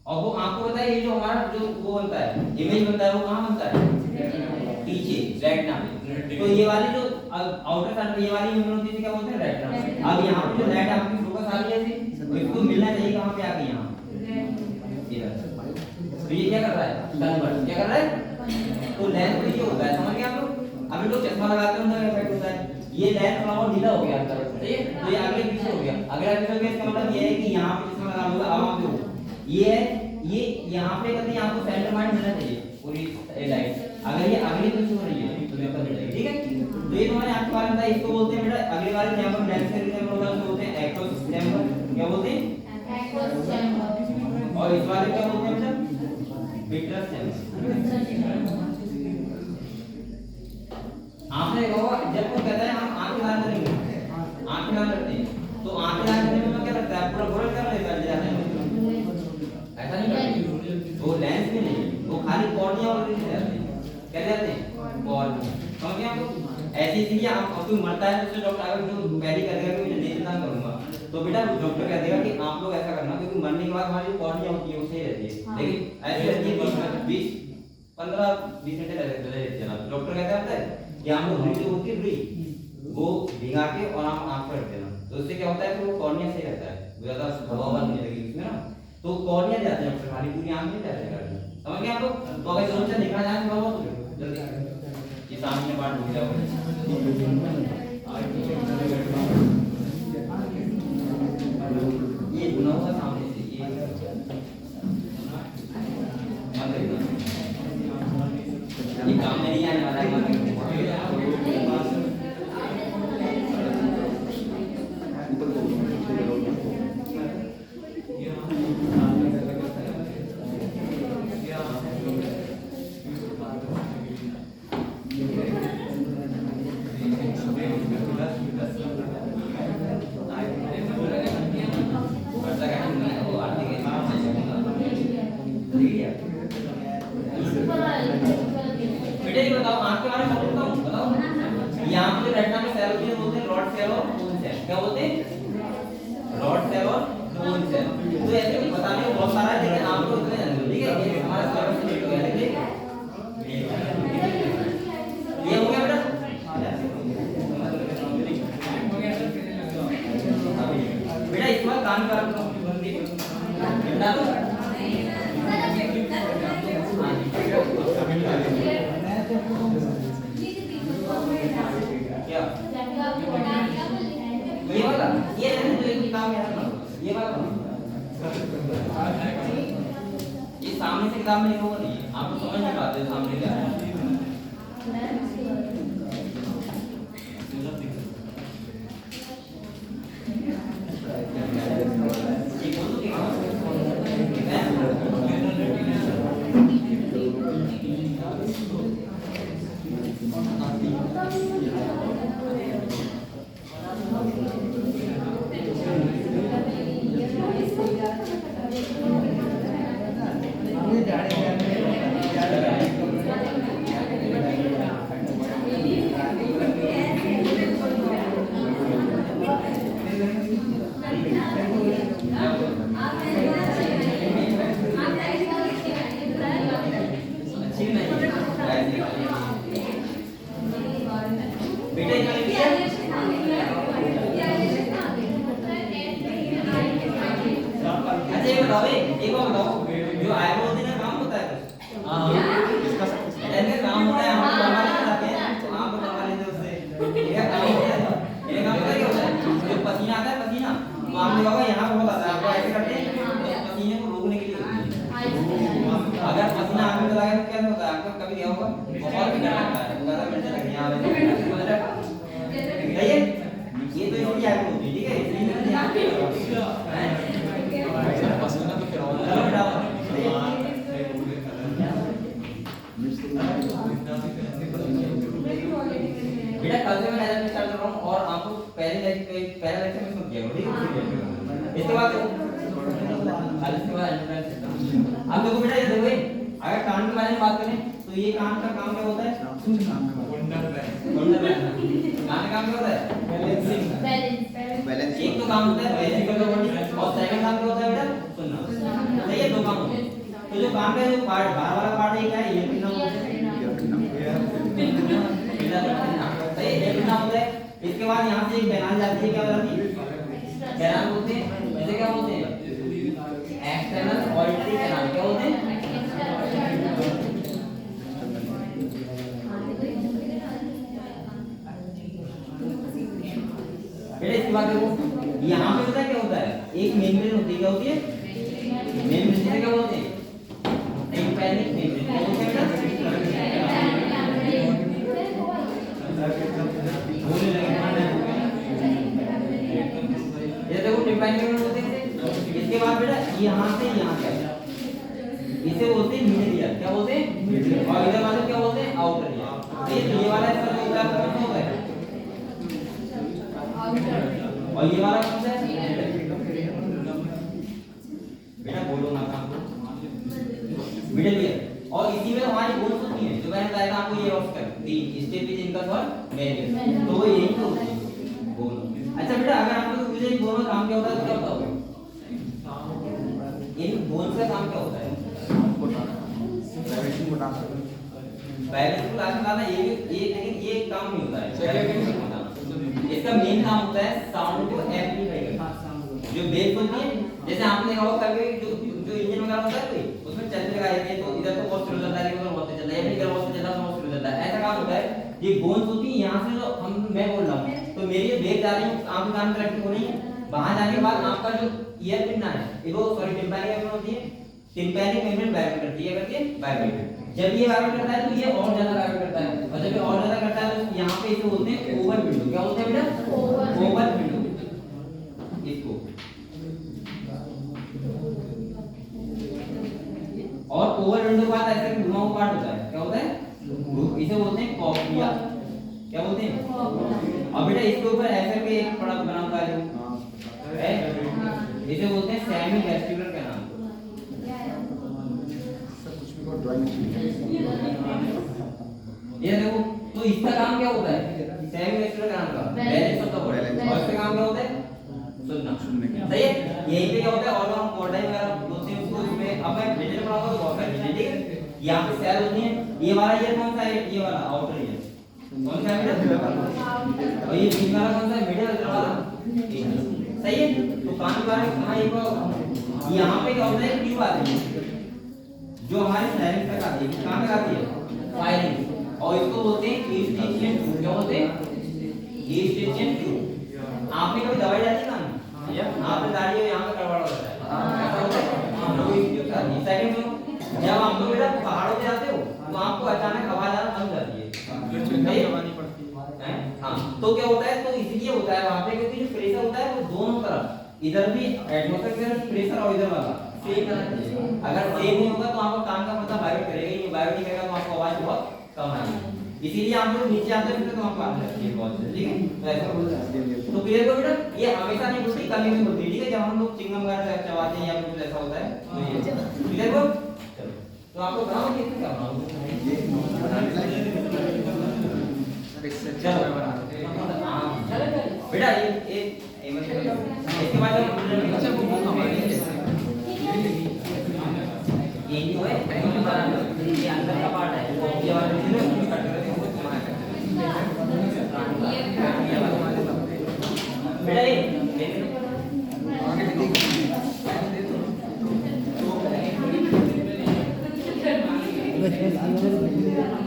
और वो आपको पता है ये जो हमारा जो वो बनता है, इमेज बनता है, वो कहाँ बनता है? पीछे रेटिना में। तो ये वाली जो आउटर साइड ये वाली इमेज होती है, क्या बोलते हैं? रेटिना। अब यहाँ पे जो लाइट आपकी फोकस आ रही है ऐसे, तो इसको मिलना चाहिए कहाँ पे? आके यहाँ इधर। तो ये क्या कर रहा है? कन्वर्ट। क्या कर रहा है? तो लेंस तो ये होता है, समझ गए आप लोग? अभी लोग चश्मा लगाते हैं तो इफेक्ट होता है, ये लेंस थोड़ा और ढीला हो गया अंदर, ठीक है। तो ये आगे पीछे हो गया, अगला पीछे हो गया, इसका मतलब ये है कि यहाँ पे चश्मा लगा लूंगा, अब आप देखो ये है, ये यहाँ पे कहते हैं आपको सेंटर पॉइंट मिलना चाहिए पूरी लाइट। अगर ये अगली पीछे हो रही है तो दिक्कत हो जाएगी, ठीक है। तो ये तुम्हारे आपके बारे में था, इसको बोलते हैं बेटा अगले वाले चैम्बर, लेंस के चैम्बर होगा उसको बोलते हैं एक्वस चैम्बर। क्या बोलते हैं? Aqueous chamber. और इस वाले क्या बोलते हैं बेटा? Vitreous chamber. आपने देखा होगा जब कोई कहता है हम आंखें बंद करेंगे, आंखें बंद करते हैं, तो आंखें बंद करने में क्या लगता है? पूरा गोल कर लेता है, ऐसा नहीं करते। वो लेंस में नहीं, वो खाली कॉर्निया और ले जाते हैं, क्या जाते हैं? कॉर्निया। समझ गए आप? ऐसी चीजें आप कोई मरता है तो डॉक्टर अगर जो पहले कह देगा कि मुझे नहीं चिंता करूंगा, तो बेटा डॉक्टर कह देगा कि आप लोग ऐसा करना, क्योंकि मरने के बाद हमारी जो कॉर्निया होती है वो सही रहती है, लेकिन ऐसी रहती है 15-20 घंटे रहते हैं। डॉक्टर कहता है कि हम लोग रुई जो होती है, रुई वो भिगा के और हम आंख पर रख देना, तो उससे क्या होता है कि वो कॉर्निया सही रहता है, ज्यादा हवा बंद नहीं लगेगी उसमें ना। तो कॉर्निया जाते हैं डॉक्टर, खाली पूरी आंख नहीं जाते करते, समझ गए आप लोग? तो अगर जोन से दिखना चाहे तो बहुत जल्दी ये सामने बात हो जाओ, ये गुना हुआ सामने से ये काम में नहीं आने वाला है। कान का डंडा लो क्या ये वाला ये है जो एक काम है ना ये वाला ये सामने से किताब में लिखा हुआ नहीं है आप तो समझ नहीं पाते सामने क्या है बेटा कल से मैं नजर स्टार्ट कर रहा हूं और आपको पहले लेक्चर में सुन किया ठीक है इसके बाद अब देखो बेटा ये देखो अगर कान के बारे में बात करें तो ये कान का काम क्या होता है कान का काम क्या होता है बैलेंसिंग एक तो काम होता है बैलेंसिंग का बॉडी और सेकंड काम क्या होता है बेटा सुनना सही है दो काम होते हैं तो जो काम का जो पार्ट बाहर वाला पार्ट है क्या है ये कितना होता है कितना होता है इसके बाद यहाँ से एक कैनाल जाती है क्या जाती है कैनाल बोलते हैं इसे क्या बोलते हैं एक्सटर्नल ऑडिटरी कैनाल क्या बोलते हैं बेटा इसके बाद देखो यहाँ पे पता क्या होता है एक मेम्ब्रेन होती है क्या होती है मेम्ब्रेन जिसे क्या बोलते हैं टिम्पैनिक मेम्ब्रेन क्या बोलते हैं ये देखो टिम्पैनिक मेम्ब्रेन होते हैं इसके बाद बेटा यहाँ से यहाँ तक इसे बोलते हैं मिडल ईयर क्या बोलते हैं और इधर वाले क्या बोलते हैं आउटर ईयर ये वाला इसका जो क्या होता है और ये वाला कौन सा है बेटा बोलो ना काम मिडिल ईयर और इसी में हमारी बोन्स होती है जो मैंने बताया था आपको ये ऑप्शन तीन स्टेप इज इनका और मेन तो वो यही तो होती है बोन अच्छा बेटा अगर आप लोग मुझे बोन का काम क्या होता है तो क्या बताओगे इन बोन्स का काम क्या होता है वाइब्रेशन को लाना ये लेकिन ये काम नहीं होता है इसका मेन काम होता है साउंड को एम्प्लीफाई करना जो बेस होती है जैसे आपने देखा होगा कभी जो इंजन वगैरह होता है कोई उसमें चलने लगा है तो इधर तो बहुत स्लो चलता है इधर बहुत चलता है या इधर बहुत चलता है बहुत स्लो चलता है ऐसा काम होता है ये बोन्स होती है यहाँ से जो मैं बोल रहा हूँ तो मेरी जो बेस जा रही है आप कान में रखी हो नहीं है वहां जाने के बाद आपका जो ईयर पिन है वो सॉरी टिम्पैनिक मेम्ब्रेन होती है टिम्पैनिक मेम्ब्रेन वाइब्रेट करती है करके वाइब्रेट जब ये वाइब्रेट करता है तो ये और ज्यादा वाइब्रेट करता है और जब ये और ज्यादा करता है तो यहाँ पे इसे बोलते हैं ओवर विंडो क्या बोलते हैं बेटा ओवर विंडो इसको और ओवर विंडो के बाद ऐसे घुमा हुआ पार्ट होता है क्या होता है इसे बोलते हैं कॉक्लिया क्या बोलते हैं अब बेटा इसके ऊपर ऐसे भी एक बड़ा बना हुआ है इसे बोलते हैं सेमी वेस्टिबुलर कैनाल ये देखो तो इसका काम क्या होता है सेमी वेस्टिबुलर कैनाल का बैलेंस ऑफ द बॉडी और इसका काम क्या होता है सुनना सही है यहीं पे क्या होता है और हम कोडाई वगैरह बोलते हैं उसको इसमें अब मैं डिटेल पढ़ाऊंगा तो बहुत सारी ठीक है यहाँ पे सेल होती है ये वाला ईयर कौन सा है ये वाला आउटर ईयर कौन सा है बेटा और ये बीच वाला कौन सा है मिडिल वाला सही है। तो कान के बारे में कहा एक यहाँ पे क्या होता है, ट्यूब आती है जो हमारे फायरिंग तक आती है। कहाँ तक आती है? फायरिंग। और इसको बोलते हैं ईस्टिशियन ट्यूब। क्या बोलते हैं? ईस्टिशियन ट्यूब। आपने कभी दवाई डाली कान में? आपने डाली हो, यहाँ पे गड़बड़ होता है, ऐसा होता है। हाँ, वो इस ट्यूब से आती है। सेकंड में जब आप लोग बेटा पहाड़ों पे जाते हो तो आपको अचानक आवाज आना बंद हो जाती है, हाँ, तो क्या होता है, तो इसलिए होता है वहां पे क्योंकि जो प्रेशर होता है वो दोनों तरफ, इधर भी एटमॉस्फेयर की तरफ प्रेशर और इधर वाला सेम रहना चाहिए। अगर सेम नहीं होगा तो आपका कान का पता वाइब्रेट करेगा ही नहीं, वाइब्रेट नहीं करेगा तो आपको आवाज बहुत कम आएगी। इसीलिए आप लोग नीचे आते हैं तो आपको आने लगती है बहुत, ठीक है। तो ऐसा बोलते हैं। तो क्लियर हो बेटा, ये हमेशा नहीं बोलती, कभी भी बोलती है, ठीक है। जब हम लोग चिंगम वगैरह चबाते हैं या कुछ ऐसा होता है तो ये क्लियर हो। तो आपको बनाओ कि क्या बनाओ, चलो बेटा ये इसके बाद अच्छा वो हमारे ये जो है ये अंदर का पार्ट है, वो ये वाला चीज है उसको कट करके उसको घुमाना है बेटा। ये बस